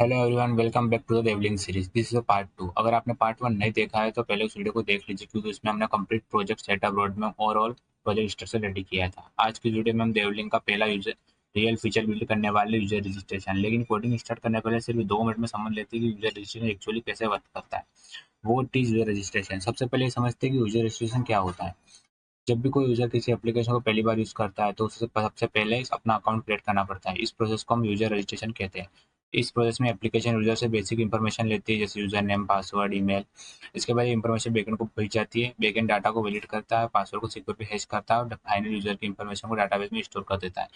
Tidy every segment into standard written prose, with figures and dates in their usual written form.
Hello everyone, welcome back to the devlink series. This is part 2। अगर आपने part 1 नहीं देखा है तो पहले उस वीडियो को देख लीजिए, क्योंकि उसमें हमने complete project setup, road map और ऑल प्रोजेक्ट स्ट्रक्चर रेडी किया था। आज की वीडियो में हम देवलिंग का पहला यूजर रियल फीचर बिल्ड करने वाले यूजर रजिस्ट्रेशन। लेकिन कोडिंग स्टार्ट करने पहले सिर्फ 2 मिनट में समझ लेते हैं कि यूजर रजिस्ट्रेशन एक्चुअली कैसे वर्क करता है। वो इज यूजर रजिस्ट्रेशन। सबसे पहले ये समझते हैं कि यूजर रजिस्ट्रेशन क्या होता है। जब भी कोई यूजर किसी एप्लीकेशन को पहली बार यूज करता है तो उसे सबसे पहले अपना अकाउंट क्रिएट करना पड़ता है। इस प्रोसेस को हम यूजर रजिस्ट्रेशन कहते हैं। इस प्रोसेस में एप्लीकेशन यूजर से बेसिक इंफॉर्मेशन लेती है, जैसे यूजर नेम, पासवर्ड, ईमेल। इसके बाद ये इंफॉर्मेशन बैकएंड को भेज जाती है। बैकएंड डाटा को वैलिड करता है, पासवर्ड को सिक्योर हैश करता है और फाइनल यूजर की इंफॉर्मेशन को डाटाबेस में स्टोर कर देता है।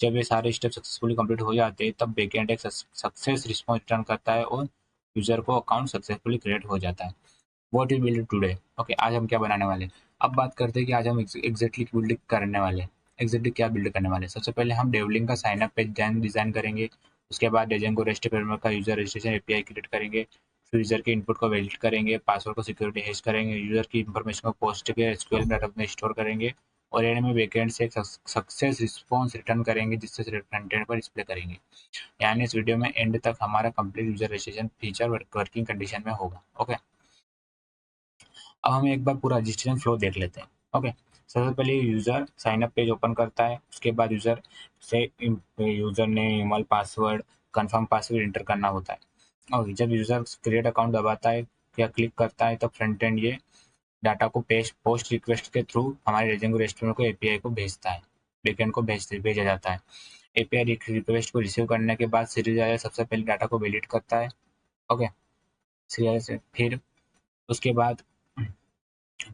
जब ये सारे स्टेप सक्सेसफुली कंप्लीट हो जाते हैं तब बैकएंड एक सक्सेस रिस्पॉन्स रिटर्न करता है और यूजर को अकाउंट सक्सेसफुली क्रिएट हो जाता है। What we build today. Okay, आज हम क्या बनाने वाले हैं। अब बात करते हैं कि आज हम एग्जैक्टली बिल्ड करने वाले हैं। एग्जैक्टली क्या बिल्ड करने वाले हैं। सबसे पहले हम डेवलिंग का साइन अप पेज डिजाइन करेंगे। उसके बाद डेजेंगो रेस्ट फ्रेमवर्क का यूजर रजिस्ट्रेशन एपीआई क्रिएट करेंगे। फिर यूजर के इनपुट को वैलिड करेंगे, पासवर्ड को सिक्योरिटी हैश करेंगे, यूजर की इंफॉर्मेशन को पोस्ट के एसक्यूएल डाटा में स्टोर करेंगे और एंड में बैकएंड से एक सक्सेस रिस्पॉन्स रिटर्न करेंगे, जिससे फ्रंट एंड पर डिस्प्ले करेंगे। यानी इस वीडियो में एंड तक हमारा complete user registration feature working condition में होगा। ओके, अब हम एक बार पूरा रजिस्ट्रेशन फ्लो देख लेते हैं। ओके, सबसे पहले user sign up page open करता है। उसके बाद यूज़र से user name, email, password, confirm password enter करना होता है। और जब यूज़र क्रिएट अकाउंट दबाता है या क्लिक करता है तब फ्रंट एंड ये डाटा को पोस्ट रिक्वेस्ट के थ्रू हमारे डेजेंगो रेस्टोरेंट को एपीआई को भेजता है। बैकएंड को भेजा जाता है। एपीआई रिक्वेस्ट को रिसीव करने के बाद सीरियलाइजर सबसे पहले डाटा को वैलिड करता है। ओके, सीरियलाइजर फिर उसके बाद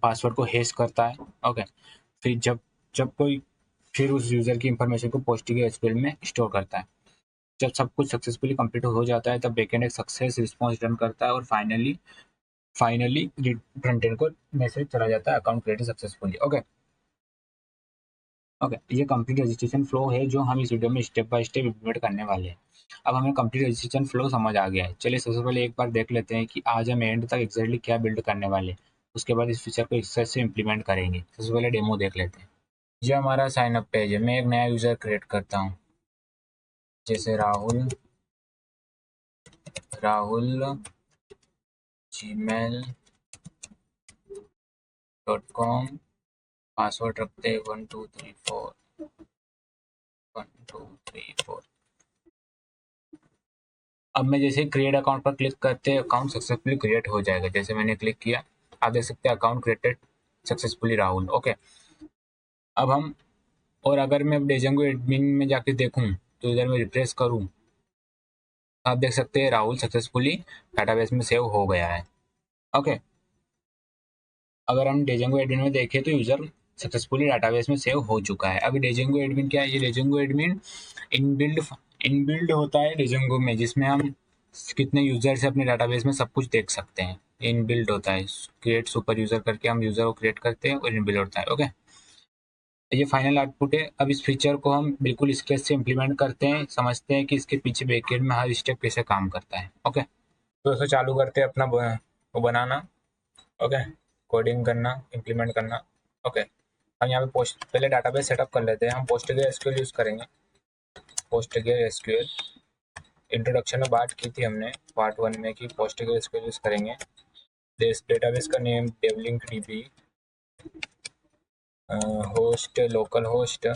पासवर्ड को हैश करता है। ओके, फिर जब जब कोई फिर उस यूज़र की इंफॉर्मेशन को PostgreSQL में स्टोर करता है। जब सब कुछ सक्सेसफुली कंप्लीट हो जाता है तब बैकएंड एक सक्सेस रिस्पॉन्स रिटर्न करता है और फाइनली फाइनली फ्रंट एंड को मैसेज चला जाता है, account created successfully. Okay okay, ये कंप्लीट रजिस्ट्रेशन फ्लो है जो हम इस वीडियो में स्टेप बाय स्टेप इम्प्लीमेंट करने वाले हैं। अब हमें कंप्लीट रजिस्ट्रेशन फ्लो समझ आ गया है। चलिए सबसे पहले एक बार देख लेते हैं कि आज हम एंड तक एक्जैक्टली क्या बिल्ड करने वाले हैं। उसके बाद इस फीचर को एक्सेस से इम्प्लीमेंट करेंगे। सबसे पहले डेमो देख लेते हैं। ये हमारा साइन अप पेज है। मैं एक नया यूज़र क्रिएट करता हूँ, जैसे राहुल राहुल gmail.com। पासवर्ड रखते हैं 1234 अब मैं जैसे क्रिएट अकाउंट पर क्लिक करते अकाउंट सक्सेसफुली क्रिएट हो जाएगा। जैसे मैंने क्लिक किया, आप देख सकते हैं account created successfully Rahul. Okay, अब हम और अगर मैं डेजेंगो एडमिन में जाके देखूं तो इधर मैं रिफ्रेश करूं, आप देख सकते हैं राहुल सक्सेसफुली डाटाबेस में सेव हो गया है। ओके, अगर हम डेजेंगो एडमिन में देखें तो यूजर सक्सेसफुली डाटाबेस में सेव हो चुका है। अभी डेजेंगो एडमिन क्या है, ये डेजेंगो एडमिन इनबिल्ड इनबिल्ड होता है डेजेंगो में, जिसमें हम कितने यूजर से अपने डाटाबेस में सब कुछ देख सकते हैं। इनबिल्ड होता है, क्रिएट सुपर यूजर करके हम यूजर को क्रिएट करते हैं और इनबिल्ड होता है। ओके, ये फाइनल आउटपुट है। अब इस फीचर को हम बिल्कुल स्केच से इम्प्लीमेंट करते हैं, समझते हैं कि इसके पीछे बैकएंड में हर स्टेप कैसे काम करता है। ओके, तो दोस्तों चालू करते हैं अपना वो बनाना। ओके, कोडिंग करना, इम्प्लीमेंट करना। ओके, हम यहाँ पे पोस्ट पहले डाटाबेस सेटअप कर लेते हैं। हम PostgreSQL यूज़ करेंगे। PostgreSQL इंट्रोडक्शन में बात की थी हमने पार्ट 1 में कि PostgreSQL यूज़ करेंगे। डेटाबेस का name devlink DB, host localhost,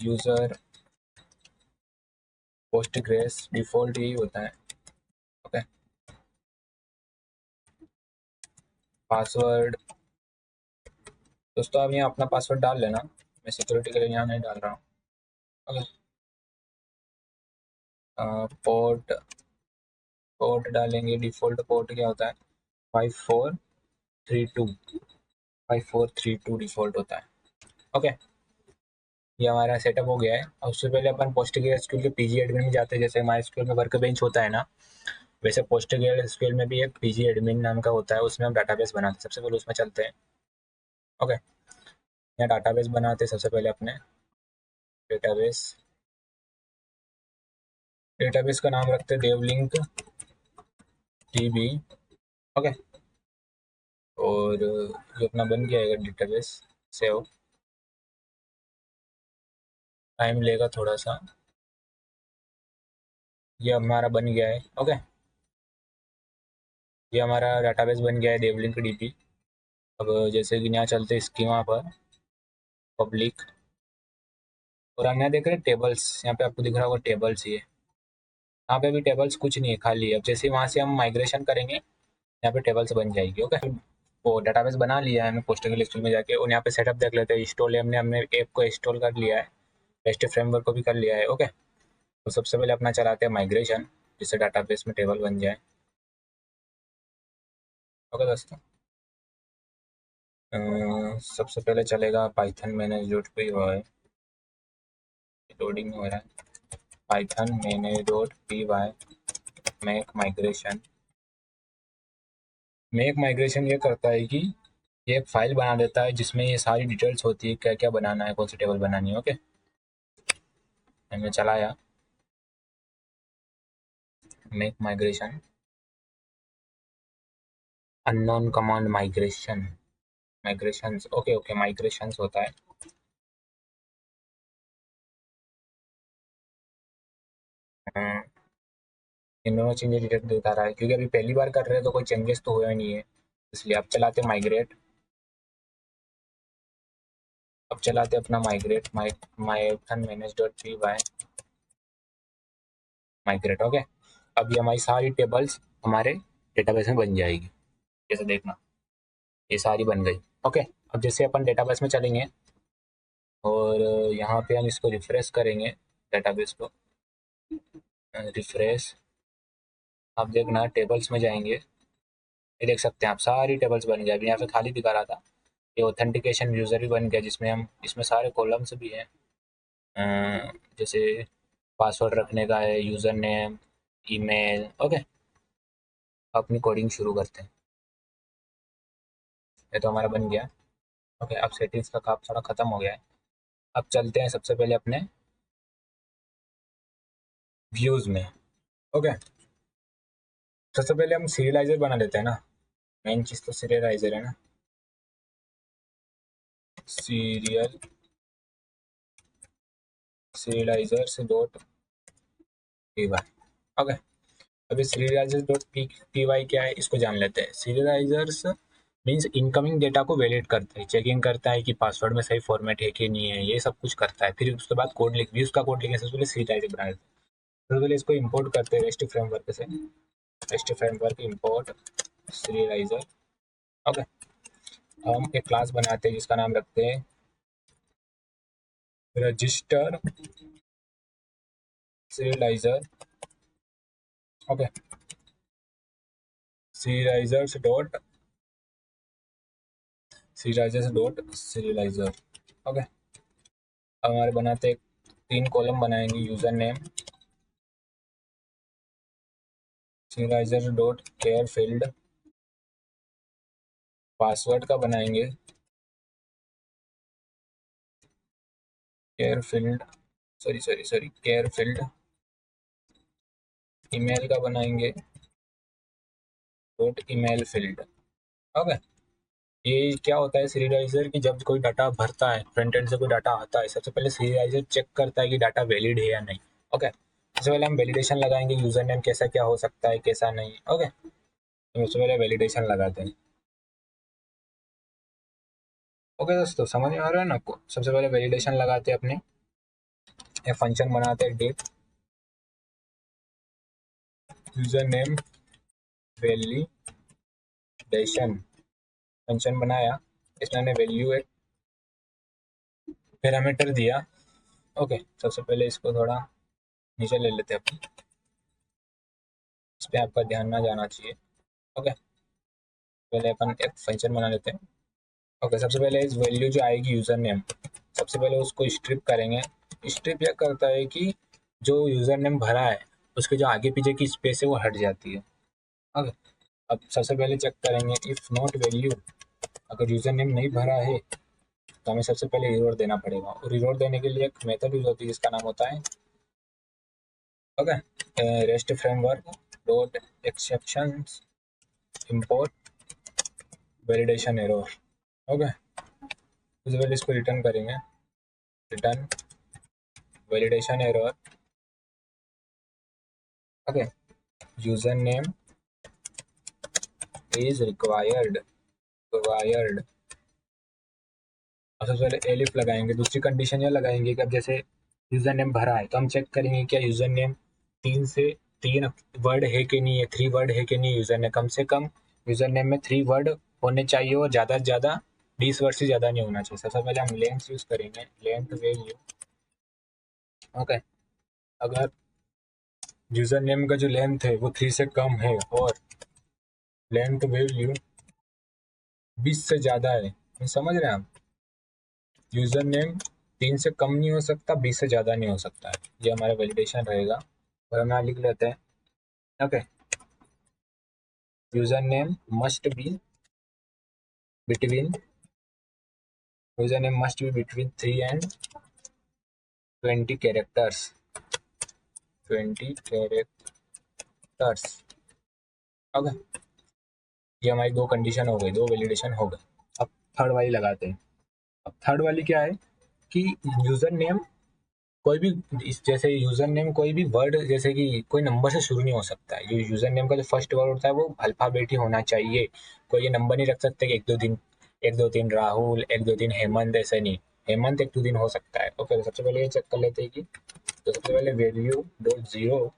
user postgres, default यही होता है। ओके, पासवर्ड दोस्तों आप यहाँ अपना पासवर्ड डाल लेना, मैं सिक्योरिटी के लिए यहाँ नहीं डाल रहा हूँ। ओके, पोर्ट पोर्ट डालेंगे। डिफ़ॉल्ट पोर्ट क्या होता है, 5432 5432 डिफ़ॉल्ट होता है। ओके, ये हमारा सेटअप हो गया है। और उससे पहले अपन PostgreSQL के पीजी एडमिन में जाते हैं। जैसे MySQL में वर्क बेंच होता है ना, वैसे PostgreSQL में भी एक पीजी एडमिन नाम का होता है, उसमें हम डाटाबेस बनाते हैं। सबसे पहले उसमें चलते हैं। ओके, यहाँ डाटाबेस बनाते हैं। सबसे पहले अपने डेटाबेस डेटाबेस का नाम रखते हैं देवलिंक डीबी। ओके, और ये अपना बन गया है डेटाबेस सेव। टाइम लेगा थोड़ा सा। ये हमारा बन गया है। ओके, ये हमारा डाटाबेस बन गया है देवलिंक डीबी। अब जैसे कि यहाँ चलते हैं स्कीमा पर, पब्लिक, और हम यहाँ देख रहे हैं टेबल्स। यहाँ पे आपको दिख रहा होगा टेबल्स। ये यहाँ पे भी टेबल्स कुछ नहीं है, खाली है। अब जैसे वहाँ से हम माइग्रेशन करेंगे, यहाँ पे टेबल्स बन जाएगी। ओके, वो डाटाबेस बना लिया है हमने पोस्टल स्कूल में जाके, और यहाँ पे सेटअप देख लेते हैं। इंस्टॉल है, हमने हमने ऐप को इंस्टॉल कर लिया है, रेस्ट फ्रेमवर्क को भी कर लिया है। ओके, तो सबसे पहले अपना चलाते हैं माइग्रेशन, जिससे डाटाबेस में टेबल बन जाए। ओके दोस्तों, सबसे पहले चलेगा Python manage dot P Y, loading हो रहा है। Python manage dot P Y make migration. Make migration ये करता है कि ये एक फाइल बना देता है जिसमें ये सारी डिटेल्स होती है, क्या क्या बनाना है, कौन सी टेबल बनानी है। ओके, मैंने चलाया make migration, unknown command migration, migrations. Okay okay, migrations होता है। अम, इन दोनों चेंजेस डिटेक्ट देता रहा है, क्योंकि अभी पहली बार कर रहे हैं तो कोई चेंजेस तो हुआ नहीं है, इसलिए अब चलाते माइग्रेट। अब चलाते अपना migrate, Python manage dot P Y migrate. Okay, अब ये हमारी सारी टेबल्स हमारे डेटाबेस में बन जाएगी। जैसे देखना, ये सारी बन गई। ओके, अब जैसे अपन डेटाबेस में चलेंगे और यहाँ पे हम इसको रिफ्रेश करेंगे, डेटाबेस को रिफ्रेश। आप देखना टेबल्स में जाएंगे, ये देख सकते हैं आप सारी टेबल्स बन गई। अभी यहाँ पे खाली दिखा रहा था। ये ऑथेंटिकेशन यूज़र भी बन गया, जिसमें हम, इसमें सारे कॉलम्स भी हैं। जैसे पासवर्ड रखने का है, यूज़र नेम, ईमेल। ओके, अपनी कोडिंग शुरू करते हैं। ये तो हमारा बन गया। ओके, अब सेटिंग्स का काम थोड़ा ख़त्म हो गया है। अब चलते हैं सबसे पहले अपने व्यूज़ में। ओके, सबसे पहले हम सीरियलाइजर बना लेते हैं ना। मेन चीज़ तो सीरियलाइजर है ना। Serial serializers dot P y. Okay, अभी सीरियलाइजर्स डॉट पी वाई क्या है, इसको जान लेते हैं। सीरियलाइजर्स मीन्स इनकमिंग डेटा को वैलिडेट करता है, चेकिंग करता है कि पासवर्ड में सही फॉर्मेट है कि नहीं है, ये सब कुछ करता है। फिर उसके बाद कोड लिख, व्यूज का कोड लिखने से पहले सीरियलाइजर बना देते हैं। सबसे पहले इसको इंपोर्ट करते हैं रेस्ट फ्रेमवर्क से। Rest framework import serializer. Okay, हम एक क्लास बनाते हैं जिसका नाम रखते हैं register serializer. Okay, serializers dot serializer. Okay, अब हमारे बनाते हैं, 3 कॉलम बनाएंगे। User name serializer dot char field, password का बनाएंगे char field, sorry char field. Email का बनाएंगे डॉट ईमेल फील्ड। ओके, ये क्या होता है सीरियलाइजर की, जब कोई डाटा भरता है, फ्रंट एंड से कोई डाटा आता है, सबसे पहले सीरियलाइजर चेक करता है कि डाटा वैलिड है या नहीं। ओके, सबसे पहले हम वैलिडेशन लगाएंगे, यूजर नेम कैसा क्या हो सकता है, कैसा नहीं। ओके, तो सबसे पहले वैलिडेशन लगाते हैं। ओके दोस्तों, समझ में आ रहा है ना आपको। सबसे पहले वैलिडेशन लगाते हैं अपने, एक फंक्शन बनाते हैं date user name validation. Function बनाया, इसमें हमने वैल्यू एक पैरामीटर दिया। ओके, सबसे पहले इसको थोड़ा नीचे ले लेते हैं अपन, इस पर आपका ध्यान ना जाना चाहिए। ओके, पहले अपन एक फंक्शन बना लेते हैं। ओके, सबसे पहले इस वैल्यू जो आएगी यूज़र नेम, सबसे पहले उसको स्ट्रिप करेंगे। स्ट्रिप यह करता है कि जो यूज़र नेम भरा है उसके जो आगे पीछे की स्पेस है वो हट जाती है। ओके, अब सबसे पहले चेक करेंगे इफ़ नॉट वैल्यू, अगर यूज़र नेम नहीं भरा है तो हमें सबसे पहले एरर देना पड़ेगा, और एरर देने के लिए एक मेथड यूज होती है जिसका नाम होता है okay rest framework dot exceptions import validation error. Okay, सबसे पहले इसको रिटर्न करेंगे, return validation error. Okay, username is required. और सबसे पहले एलिफ लगाएंगे। दूसरी कंडीशन ये लगाएंगे कि अब जैसे यूजर नेम भरा है तो हम चेक करेंगे क्या यूजर नेम तीन वर्ड है कि नहीं है, 3 वर्ड है कि नहीं यूजर नेम। कम से कम यूजर नेम में 3 वर्ड होने चाहिए और ज़्यादा से ज़्यादा 20 वर्ड से ज़्यादा नहीं होना चाहिए। सबसे पहले हम लेंथ यूज़ करेंगे, लेंथ वैल्यू। ओके, अगर यूजर नेम का जो लेंथ है वो 3 से कम है और लेंथ वैल्यू 20 से ज़्यादा है, समझ रहे हैं आप? यूजर नेम 3 से कम नहीं हो सकता, 20 से ज़्यादा नहीं हो सकता है। ये हमारा वैलिडेशन रहेगा और हम यहाँ लिख लेते हैं। Okay, user name must be between 3 and 20 characters. 20 characters. Okay, ये हमारी 2 कंडीशन हो गई, 2 वैलिडेशन हो गए। अब थर्ड वाली लगाते हैं। अब थर्ड वाली क्या है कि यूजर नेम कोई भी जैसे यूजर नेम कोई भी वर्ड, जैसे कि कोई नंबर से शुरू नहीं हो सकता है। यूजर नेम का जो फर्स्ट वर्ड होता है वो अल्फाबेट ही होना चाहिए। कोई ये नंबर नहीं रख सकते कि 1 2 3 राहुल, 1 2 3 हेमंत, ऐसे नहीं। हेमंत 1 2 3 हो सकता है। ओके, तो सबसे पहले ये चेक कर लेते हैं कि तो सबसे पहले value dot zero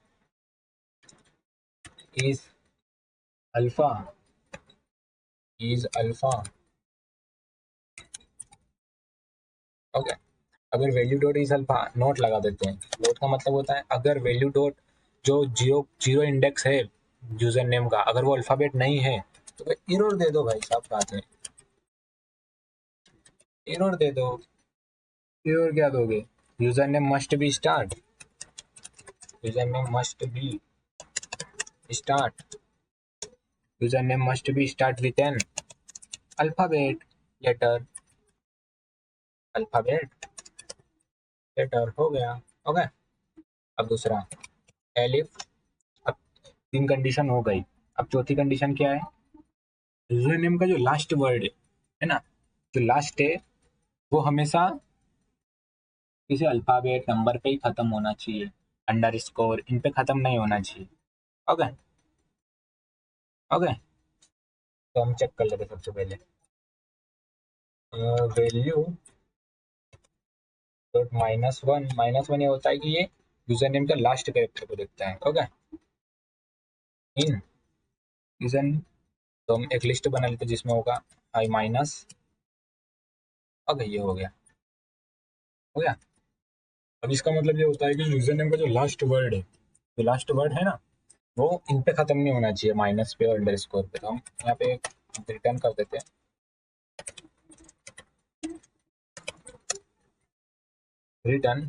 is alpha okay. अगर value dot is alpha, not लगा देते हैं। नोट का मतलब होता है अगर वैल्यू डॉट जो जीरो जीरो इंडेक्स है यूजर नेम का, अगर वो अल्फाबेट नहीं है तो भाई एरर दे दो भाई साहब। बात है, एरर दे दो। एरर क्या दोगे? User name must be start, user name must be start, user name must be start with an alphabet letter, alphabet letter हो गया। ओके, अब दूसरा एलिफ। अब 3 कंडीशन हो गई। अब चौथी कंडीशन क्या है? यूजर नेम का जो लास्ट वर्ड है ना, जो लास्ट है वो हमेशा किसी अल्फाबेट नंबर पे ही खत्म होना चाहिए। अंडर स्कोर इन पे खत्म नहीं होना चाहिए। ओके, ओके, तो हम चेक कर लेते सबसे पहले वैल्यू डॉट -1 ये होता है कि ये यूजर नेम का लास्ट कैरेक्टर को देखता है। ओके, इन यूजर, तो हम एक लिस्ट बना लेते जिसमें होगा आई माइनस। ओके, ये हो गया। अब इसका मतलब ये होता है कि यूजर नेम का जो लास्ट वर्ड है, जो लास्ट वर्ड है ना, वो इन पे खत्म नहीं होना चाहिए, माइनस पे और अंडर स्कोर पे। तो हम यहाँ पे रिटर्न कर देते हैं रिटर्न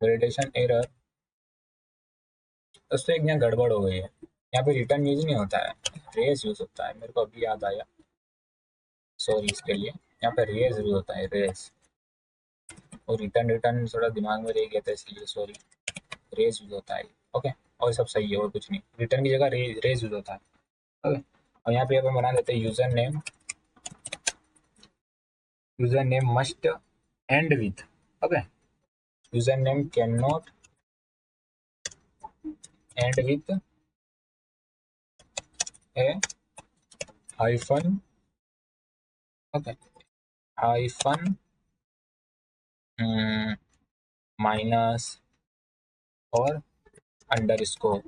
वैलिडेशन एरर। तो एक यहाँ गड़बड़ हो गई है, यहाँ पे रिटर्न यूज नहीं होता है, रेज यूज होता है। मेरे को अभी याद आया, सॉरी इसके लिए। यहाँ पे रेज यूज होता है, रेज। और रिटर्न रिटर्न थोड़ा दिमाग में रह गया था इसलिए सॉरी। रेज यूज होता है। ओके, और सब सही है और कुछ नहीं। रिटर्न की जगह रेज यूज होता है। ओके, और यहाँ पे अपन बना देते हैं user name must and with. Okay, user name can not and with A hyphen. Okay, hyphen minus और अंडर स्कोर।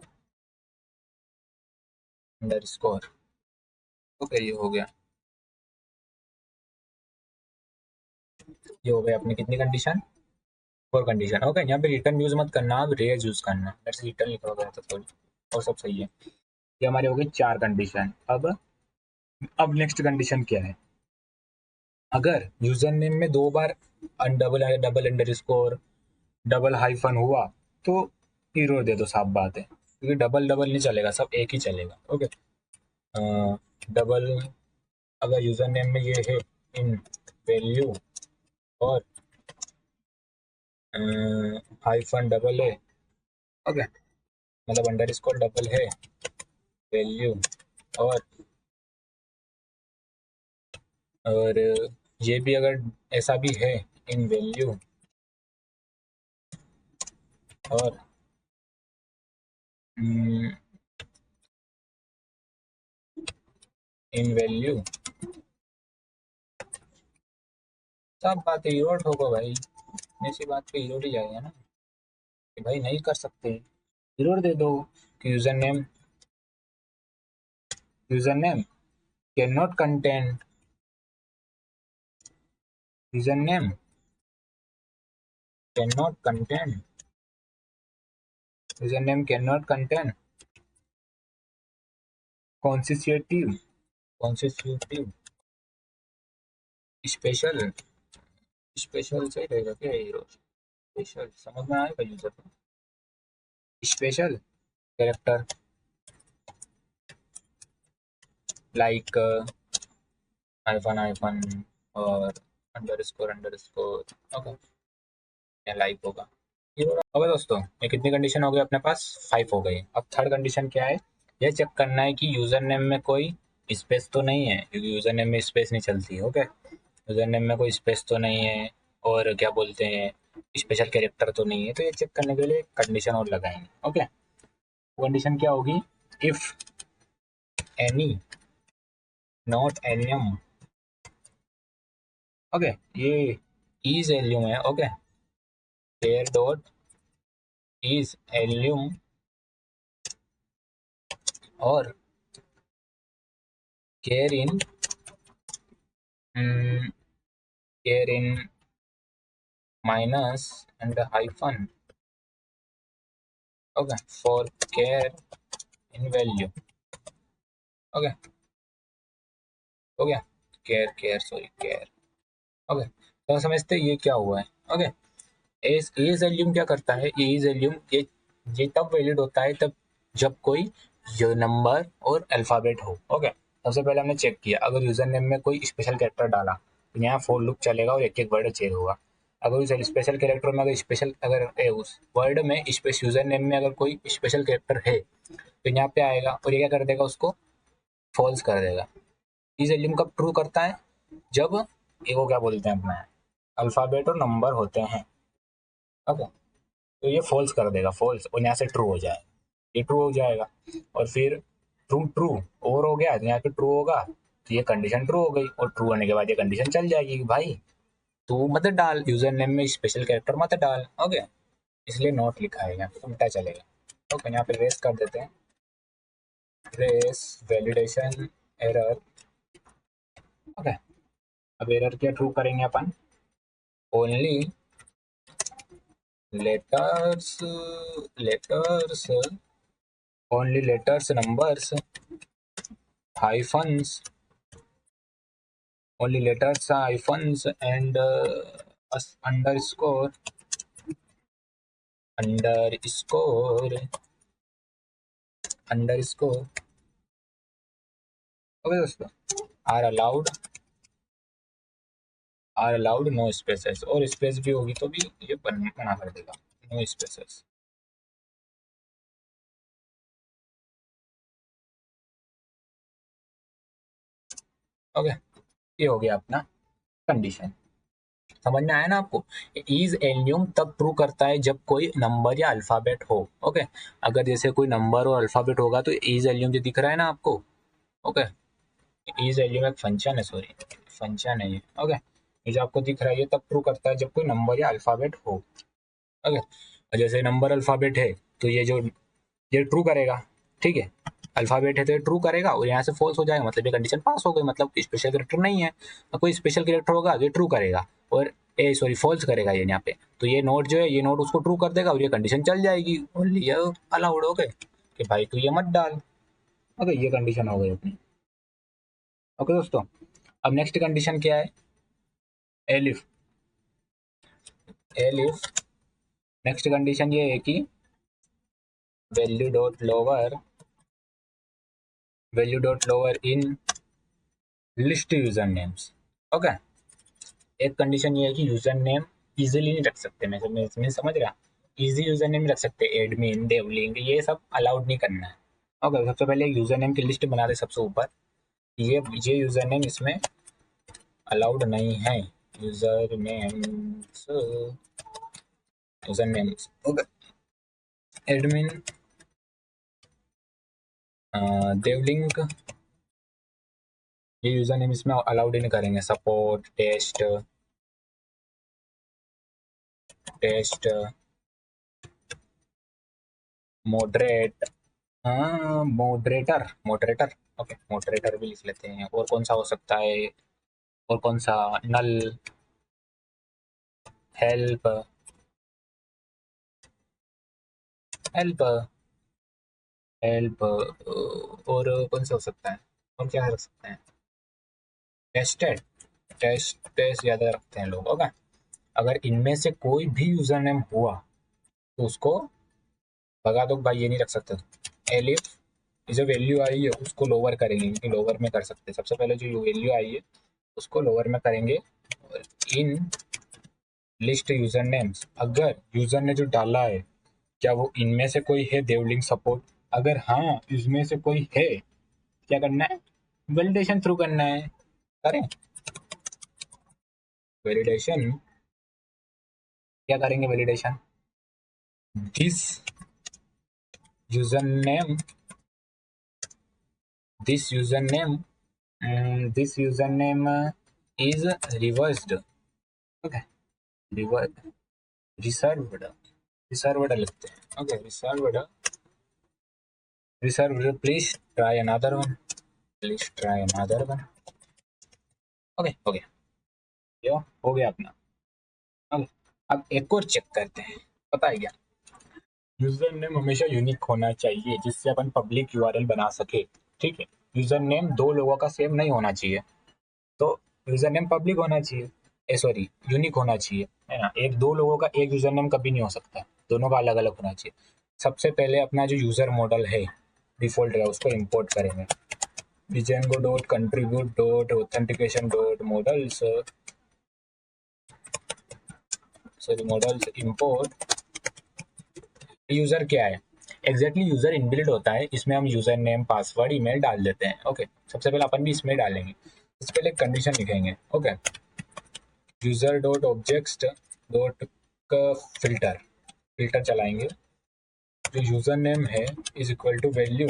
ओके, ये हो गया। ये हो गया अपनी कितनी कंडीशन? 4 कंडीशन। ओके, यहाँ पे रिटर्न यूज मत करना, आप रेज यूज करना। लेट्स रिटर्न लिखा गया था सॉरी, और सब सही है। ये हमारे हो गए 4 कंडीशन। अब नेक्स्ट कंडीशन क्या है? अगर यूजर नेम में 2 बार double underscore, double hyphen हुआ तो एरर दे दो, साफ बात है। क्योंकि डबल डबल नहीं चलेगा, सब एक ही चलेगा। ओके, डबल, अगर यूजर नेम में ये है इन वैल्यू और हाइफन डबल है। ओके, मतलब अंडर स्कोर डबल है वैल्यू और और ये भी अगर ऐसा भी है इन वैल्यू और इन वैल्यू सब बात इरोड होगा भाई, ऐसी बात पे इरोड ही जाएगा ना कि भाई नहीं कर सकते, इरोड दे दो कि user name can not contain user name can not contain user name can not contain consecutive consecutive special special सही रहेगा क्या हीरो, स्पेशल समझ में आएगा यूजर को, स्पेशल कैरेक्टर लाइक आईफन आईफन और अंडरस्कोर ओके, या लाइक होगा। ओके दोस्तों, ये कितनी कंडीशन हो गई अपने पास, 5 हो गई। अब थर्ड कंडीशन क्या है, ये चेक करना है कि यूजर नेम में कोई स्पेस तो नहीं है, क्योंकि यूजर नेम में स्पेस नहीं चलती। ओके, यूजर नेम में कोई स्पेस तो नहीं है, और क्या बोलते हैं स्पेशल कैरेक्टर तो नहीं है, तो ये चेक करने के लिए कंडीशन और लगाएंगे। ओके, कंडीशन क्या होगी, इफ एनी नॉट एनियम। ओके, ये इज एल्यूम है। ओके, पेयर डॉट इज एल्यूम और care in care in minus and hyphen. Okay, for care in value. Okay, हो गया, care care sorry care. Okay, तो समझते हैं ये क्या हुआ है। ओके, एज एल्यूम क्या करता है, ये एज एल्यूम ये तब वैलिड होता है तब जब कोई जो नंबर और अल्फाबेट हो। ओके, सबसे पहले हमने चेक किया, अगर यूजर नेम में कोई स्पेशल कैरेक्टर डाला तो यहाँ फोर लूप चलेगा और एक एक वर्ड चेक होगा। अगर उस स्पेशल कैरेक्टर में उस वर्ड में यूजर नेम में अगर कोई स्पेशल कैरेक्टर है तो यहाँ पे आएगा और ये क्या कर देगा, उसको फॉल्स कर देगा। इस एल्यूम कब ट्रू करता है, जब ये वो क्या बोलते हैं अपना अल्फाबेट और नंबर होते हैं। ओके, तो ये फॉल्स कर देगा, फॉल्स, और यहाँ से ट्रू हो जाए, ये ट्रू हो जाएगा। और फिर ट्रू ट्रू और हो गया तो यहाँ पे ट्रू होगा, तो ये कंडीशन ट्रू हो गई, और ट्रू होने के बाद ये कंडीशन चल जाएगी कि भाई तू मत डाल यूजर नेम में स्पेशल कैरेक्टर मत डाल। ओके, इसलिए नोट लिखा है, यहाँ पे उल्टा चलेगा। ओके, यहाँ पे रेस कर देते हैं, रेस वैलिडेशन एरर। ओके, अब एरर क्या ट्रू करेंगे अपन, only letters letters only letters numbers hyphens only letters hyphens and underscore underscore underscore। Okay दोस्तों, आर अलाउड नो स्पेसेस, और स्पेस भी होगी तो भी ये मना कर देगा, नो स्पेसेस। ओके, ये हो गया अपना कंडीशन, समझ में आया ना आपको। इज एल्यूम तब ट्रू करता है जब कोई नंबर या अल्फाबेट हो। ओके, अगर जैसे कोई नंबर और अल्फाबेट होगा तो इज एल्यूम जो दिख रहा है ना आपको, ओके, इज एल्यूम एक फंक्शन है, सॉरी फंक्शन है ये। ओके, ये जो आपको दिख रहा है ये तब ट्रू करता है जब कोई नंबर या अल्फाबेट हो। ओके, और जैसे नंबर अल्फाबेट है तो ये ट्रू करेगा, ठीक है, अल्फाबेट है तो ये ट्रू करेगा, और यहाँ से फॉल्स हो जाएगा, मतलब ये कंडीशन पास हो गई, मतलब स्पेशल कैरेक्टर नहीं है। अब कोई स्पेशल कैरेक्टर होगा ये ट्रू करेगा, और ए सॉरी फॉल्स करेगा ये यहाँ पे, तो ये नोट जो है ये नोट उसको ट्रू कर देगा और ये कंडीशन चल जाएगी, ओनली ये अलाउड हो गए कि भाई तू ये मत डाल। ओके, ये कंडीशन हो गई अपनी। ओके दोस्तों, अब नेक्स्ट कंडीशन क्या है, एलिफ एलिफ नेक्स्ट कंडीशन ये है कि value dot lower in list user names. Okay, एक कंडीशन ये है कि यूजर नेम इजीली नहीं रख सकते, मैं इसमें समझ रहा, इजी यूजर नेम रख सकते, एडमिन डेवलिंग ये सब अलाउड नहीं करना है। ओके, सबसे पहले एक यूजर नेम की लिस्ट बना दे सबसे ऊपर, ये यूजर नेम इसमें अलाउड नहीं है, user names user names. Okay, admin devlink, ये यूजर नेम इसमें अलाउड ही नहीं करेंगे। Support test moderate, moderator okay, moderator भी लिख लेते हैं। और कौन सा हो सकता है, और कौन सा, नल, हेल्प, हेल्प हेल्प, और कौन सा हो सकता है, और क्या रख सकते हैं, टेस्टेड, टेस्ट ज़्यादा रखते हैं लोग। ओके, अगर इनमें से कोई भी यूजर नेम हुआ तो उसको भगा दो भाई, ये नहीं रख सकते। एलिफ जो वैल्यू आई है उसको लोअर करेंगे, क्योंकि लोअर में कर सकते हैं। सबसे पहले जो वैल्यू आई है उसको लोअर में करेंगे। इन लिस्ट यूजर नेम्स, अगर यूजर ने जो डाला है क्या वो इनमें से कोई है देवलिंक सपोर्ट, अगर हाँ इसमें से कोई है, क्या करना है, वैलिडेशन थ्रू करना है। करें वैलिडेशन, क्या करेंगे validation, this user name, this user name this user name is reversed. Okay, reserved, reserved लिखते हैं। Okay, reserved, please try another one, please try another one. Okay, हो गया, यो हो गया अपना। अब एक और चेक करते हैं, पता है क्या, यूजर नेम हमेशा यूनिक होना चाहिए जिससे अपन पब्लिक यूआरएल बना सके। ठीक है, यूजर नेम दो लोगों का सेम नहीं होना चाहिए, तो यूजर नेम पब्लिक होना चाहिए, सॉरी यूनिक होना चाहिए, है ना। एक दो लोगों का एक यूजर नेम कभी नहीं हो सकता, दोनों का अलग अलग होना चाहिए। सबसे पहले अपना जो यूजर मॉडल है डिफॉल्ट है उसको इंपोर्ट करेंगे। Django dot contribute dot authentication dot models, sorry models import. User क्या है, एग्जैक्टली यूजर इनबिल्ट होता है, इसमें हम यूजर नेम पासवर्ड ईमेल डाल देते हैं। ओके, सबसे पहले अपन भी इसमें डालेंगे। इससे पहले एक कंडीशन लिखेंगे। Okay, user dot object dot का फिल्टर, फिल्टर चलाएंगे, जो यूजर नेम है is equal to value.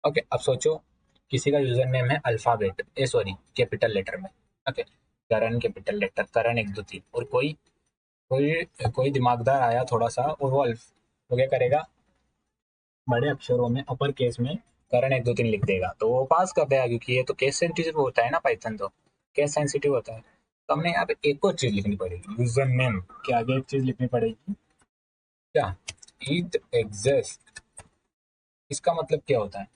Okay, अब सोचो किसी का यूजर नेम है अल्फाबेट, सॉरी कैपिटल लेटर में। Okay, Karan capital letter, Karan 1 2 3, और कोई कोई कोई दिमागदार आया थोड़ा सा और वो अल्फ, वो क्या करेगा, बड़े अक्षरों में अपर केस में करण 1 2 3 लिख देगा, तो वो पास कर देगा, क्योंकि ये तो केस सेंसिटिव होता है ना, पाइथन तो केस सेंसिटिव होता है। तो हमने यहाँ पे एक और चीज लिखनी पड़ेगी, यूजर नेम के आगे एक चीज लिखनी पड़ेगी, क्या, इट एग्जिस्ट। इसका मतलब क्या होता है,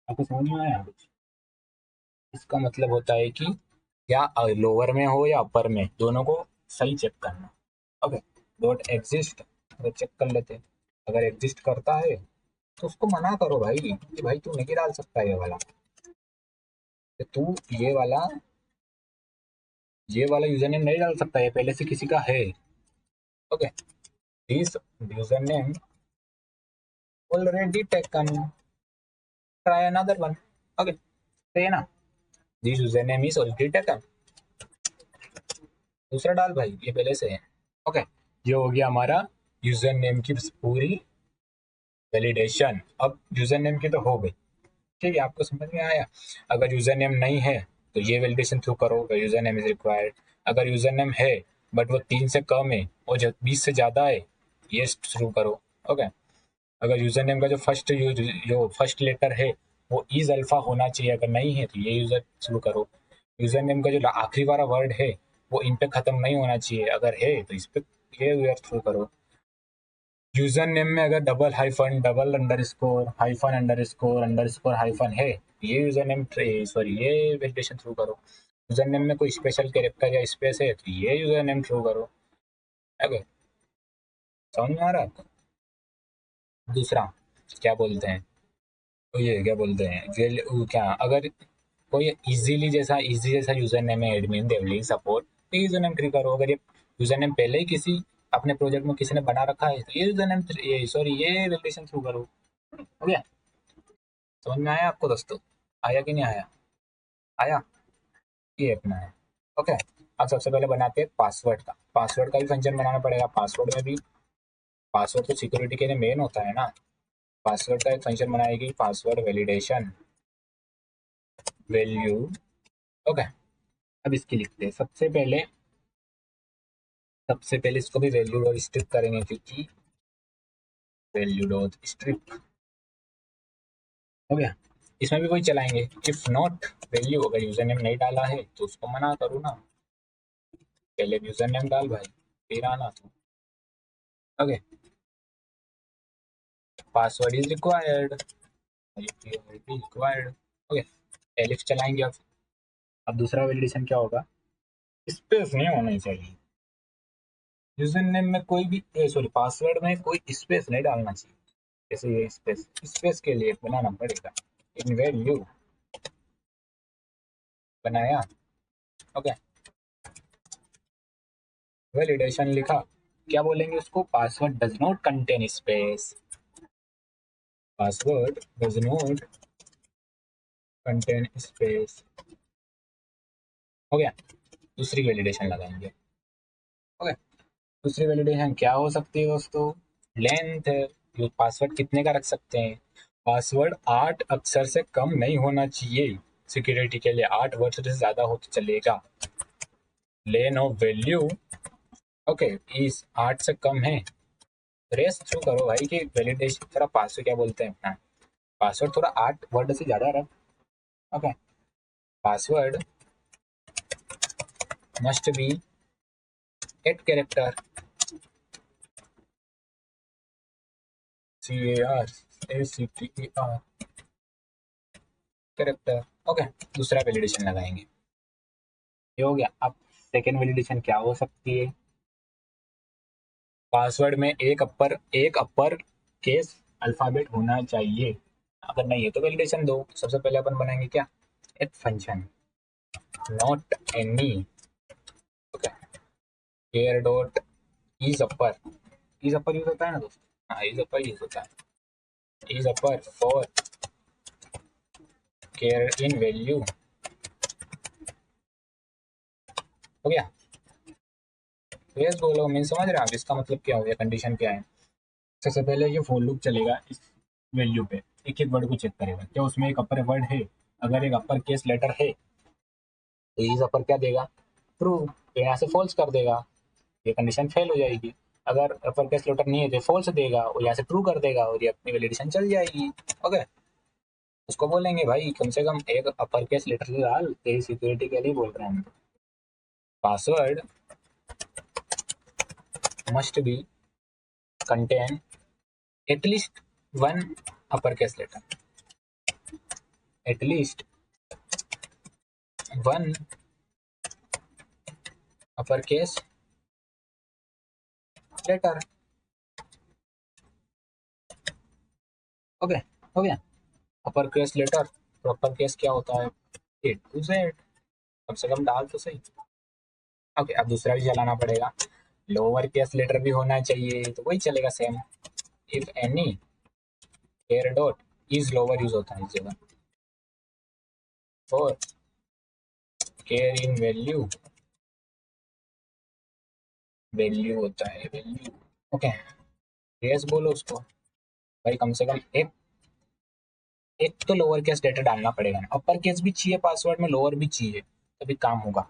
आपको समझ में आया कुछ? इसका मतलब होता है कि या लोअर में हो या अपर में, दोनों को सही चेक करना। ओके, डॉट एग्जिस्ट, अगर चेक कर लेते हैं, अगर एग्जिस्ट करता है तो उसको मना करो भाई कि भाई तू नहीं डाल सकता ये वाला, कि तू ये वाला यूजर नेम नहीं डाल सकता, ये पहले से किसी का है। Okay, this user name already taken, try another one. Okay, तो ये ना, this user name is already taken, दूसरा डाल भाई, ये पहले से है। ओके, ये हो गया हमारा यूजर नेम की पूरी वैलिडेशन। अब यूजर नेम की तो हो गई, ठीक है, आपको समझ में आया। अगर यूजर नेम नहीं है तो ये वैलिडेशन थ्रू करो, अगर यूजर नेम इज रिक्वायर्ड। अगर यूजर नेम है बट वो 3 से कम है और 20 से ज़्यादा है, ये थ्रू करो। ओके, अगर यूजर नेम का जो फर्स्ट लेटर है वो इज अल्फा होना चाहिए, अगर नहीं है तो ये यूजर थ्रू करो। यूजर नेम का जो आखिरी वाला वर्ड है वो इन पे खत्म नहीं होना चाहिए, अगर है तो इस पे ये यूजर थ्रू करो। यूजर नेम में अगर double hyphen, double under score hyphen है, ये यूजर नेम, सॉरी ये वैलिडेशन थ्रू करो। यूजर नेम में कोई स्पेशल कैरेक्टर या स्पेस है तो ये यूजर नेम थ्रू करो। ओके, समझ में आ रहा है आपको? दूसरा क्या बोलते हैं, तो ये क्या बोलते हैं, क्या, अगर कोई इजी जैसा यूजर नेम है, एडमिन देवली सपोर्ट, तो यूजर नेम थ्रू करो। अगर ये यूजर नेम पहले ही किसी अपने प्रोजेक्ट में किसी ने बना रखा है तो ये यूजर नेम, ये सॉरी ये वैलिडेशन थ्रू करो। हो गया, समझ में आया आपको दोस्तों, आया कि नहीं आया? आया, ये अपना है। ओके, अब सबसे पहले बनाते हैं पासवर्ड का भी फंक्शन बनाना पड़ेगा। पासवर्ड में भी पासवर्ड तो सिक्योरिटी के लिए मेन होता है ना। पासवर्ड का एक फंक्शन बनाएगी, पासवर्ड वैलिडेशन वैल्यू। ओके, अब इसकी लिखते हैं। सबसे पहले इसको भी वैल्यू डॉट स्ट्रिप करेंगे, क्योंकि वैल्यू डॉट स्ट्रिप हो गया। इसमें भी वही चलाएंगे, इफ नॉट वैल्यू, अगर यूजर नेम नहीं डाला है तो उसको मना करो ना, पहले यूजर नेम डाल भाई, फिर आना तो। Okay, password is required, required. Okay, elif चलाएंगे। अब दूसरा वैलिडेशन क्या होगा, स्पेस नहीं होनी चाहिए यूजर नेम में, कोई भी सॉरी पासवर्ड में कोई स्पेस नहीं डालना चाहिए। जैसे ये स्पेस के लिए बनाना पड़ेगा, इन वैल्यू बनाया। ओके, वैलिडेशन लिखा, क्या बोलेंगे उसको, password does not contain space, password does not contain space. हो गया, दूसरी वैलिडेशन लगाएंगे। ओके, दूसरी वैलिडेशन क्या हो सकती है दोस्तों, लेंथ। ये पासवर्ड कितने का रख सकते हैं, पासवर्ड 8 अक्षर से कम नहीं होना चाहिए, सिक्योरिटी के लिए 8 वर्ड से ज़्यादा हो तो चलेगा। लेन ऑफ वैल्यू ओके इस 8 से कम है। रेस थ्रू करो भाई कि वैलिडेशन, थोड़ा पासवर्ड क्या बोलते हैं अपना, पासवर्ड थोड़ा 8 वर्ड से ज़्यादा रख। Okay, password must be 8 character, CARACTER character. Okay, दूसरा वैलिडेशन लगाएंगे, ये हो गया। अब सेकेंड वैलिडेशन क्या हो सकती है, पासवर्ड में एक अपर केस अल्फाबेट होना चाहिए, अगर नहीं है तो वैलिडेशन दो। सबसे पहले अपन बनाएंगे क्या, एक function not any, okay, care dot is upper use होता है ना दोस्तों, हाँ इज अपर यूज होता है, is upper for care in value. हो गया, केस बोलो, मैं समझ रहा हूँ इसका मतलब क्या हो गया, कंडीशन क्या है। सबसे पहले ये फॉर लूप चलेगा इस वैल्यू पे, एक एक वर्ड को चेक करेगा क्या उसमें एक अपर वर्ड है, अगर एक अपर केस लेटर है तो इज अपर क्या देगा, ट्रू, तो यहाँ से फॉल्स कर देगा, ये कंडीशन फेल हो जाएगी। अगर अपर केस लेटर नहीं है तो फॉल्स देगा और यहाँ से ट्रू कर देगा और ये अपनी वैलिडेशन चल जाएगी। ओके, उसको बोलेंगे भाई कम से कम एक अपर केस लेटर से डाल, तेरी सिक्योरिटी के लिए बोल रहे हैं। Password must be contain at least one upper case letter, at least one upper case letter. Okay, हो गया। अपर केस लेटर, तो अपर केस क्या होता है, ए टू जेड, कम से कम डाल तो सही। ओके, अब दूसरा भी चलाना पड़ेगा, लोअर केस लेटर भी होना चाहिए, तो वही चलेगा same, if any care dot is lower use होता है इस जगह, और केयर इन वैल्यू वैल्यू होता है वैल्यू। ओके, केस बोलो उसको भाई, कम से कम एक एक तो लोअर केस लेटर डालना पड़ेगा ना, अपर केस भी चाहिए पासवर्ड में, लोअर भी चाहिए, तभी काम होगा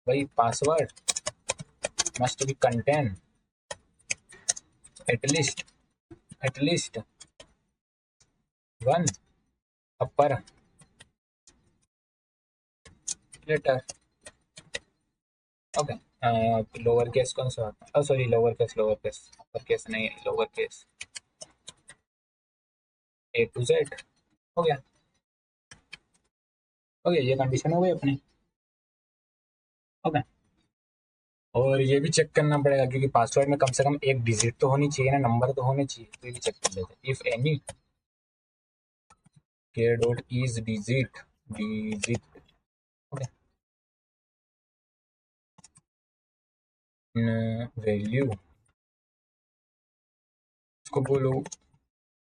भाई। Password must be contain at least one upper letter. Okay, lower case कौन सा होता है, sorry lower case upper case नहीं, lower case A to Z. हो गया, हो गया, ये कंडीशन हो गई अपनी। ओके, और ये भी चेक करना पड़ेगा क्योंकि पासवर्ड में कम से कम एक डिजिट तो होनी चाहिए ना, नंबर तो होने चाहिए, तो ये भी चेक कर लेते हैं। If any care dot is digit. Okay, value उसको बोलो,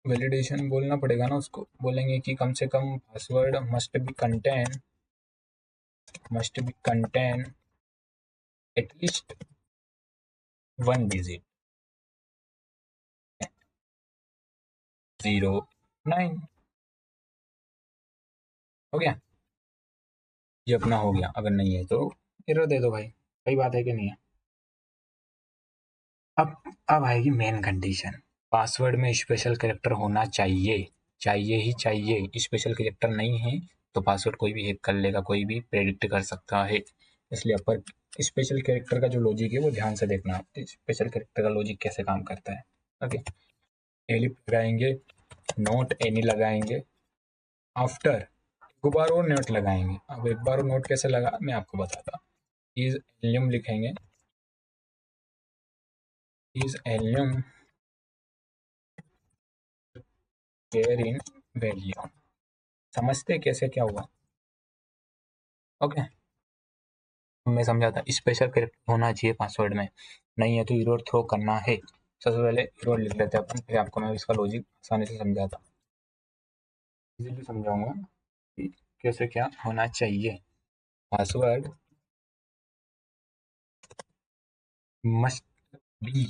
वैलिडेशन बोलना पड़ेगा ना उसको, बोलेंगे कि कम से कम password must be contain at least one digit. 09 हो गया। ये अपना हो गया। अगर नहीं है तो एरर दे दो भाई, सही बात है कि नहीं है। अब आएगी मेन कंडीशन, पासवर्ड में स्पेशल कैरेक्टर होना चाहिए, चाहिए ही चाहिए। स्पेशल कैरेक्टर नहीं है तो पासवर्ड कोई भी हैक कर लेगा, कोई भी प्रेडिक्ट कर सकता है। इसलिए अपर स्पेशल कैरेक्टर का जो लॉजिक है वो ध्यान से देखना, स्पेशल कैरेक्टर का लॉजिक कैसे काम करता है। ओके, एलिफ लगाएंगे, नोट एनी लगाएंगे, आफ्टर एक बार और नोट लगाएंगे। अब एक बार और नोट कैसे लगा मैं आपको बताता। इज एलियम लिखेंगे, is allium care in value, समझते कैसे क्या हुआ। ओके, मैं समझा था स्पेशल कैरेक्टर होना चाहिए पासवर्ड में, नहीं है तो एरर थ्रो करना है। सबसे पहले एरर लिख लेते हैं अपन, फिर आपको मैं इसका लॉजिक आसानी से समझाता, इजीली समझाऊंगा कि कैसे क्या होना चाहिए। Password must B,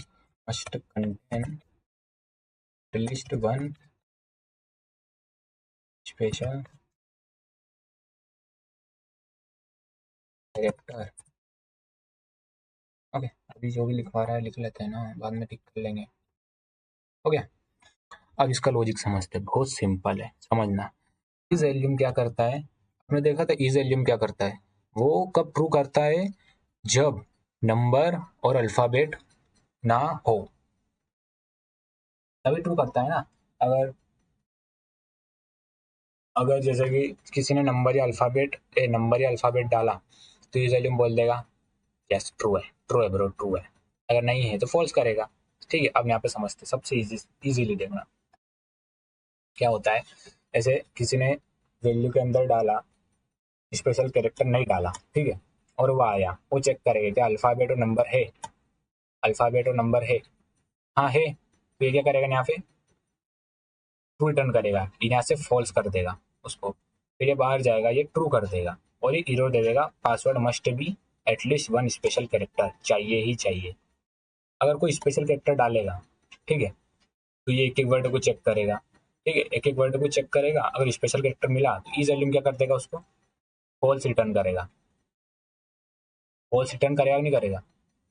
must contain at least one special character. Okay, अभी जो भी लिखवा रहा है लिख लेते हैं ना, बाद में टिक कर लेंगे। हो गया। अब इसका लॉजिक समझते हैं, बहुत सिंपल है समझना। इज एलियम क्या करता है, आपने देखा था इज एलियम क्या करता है, वो कब ट्रू करता है, जब नंबर और अल्फाबेट ना हो, तभी ट्रू करता है ना। अगर अगर जैसे कि किसी ने नंबर या अल्फाबेट डाला तो इज एलियम बोल देगा यस ट्रू है ब्रो ट्रू है। अगर नहीं है तो फॉल्स करेगा। ठीक है, अब यहाँ पे समझते, सबसे इजीली देखना क्या होता है। ऐसे किसी ने वैल्यू के अंदर डाला, स्पेशल कैरेक्टर नहीं डाला, ठीक है, और वो आया, वो चेक करेगा क्या अल्फाबेट और नंबर है, अल्फाबेट और नंबर है, हाँ है, तो ये क्या करेगा यहाँ पे ट्रू रिटर्न करेगा, यहाँ से फॉल्स कर देगा उसको। फिर ये बाहर जाएगा, ये ट्रू कर देगा और ये एरर दे देगा, password must be at least one special character, चाहिए ही चाहिए। अगर कोई स्पेशल कैरेक्टर डालेगा, ठीक है, तो ये एक एक वर्ड को चेक करेगा, ठीक है, एक एक वर्ड को चेक करेगा, अगर स्पेशल कैरेक्टर मिला तो इज वैल्यूम क्या कर देगा, उसको फॉल्स रिटर्न करेगा। फॉल्स रिटर्न करेगा नहीं करेगा,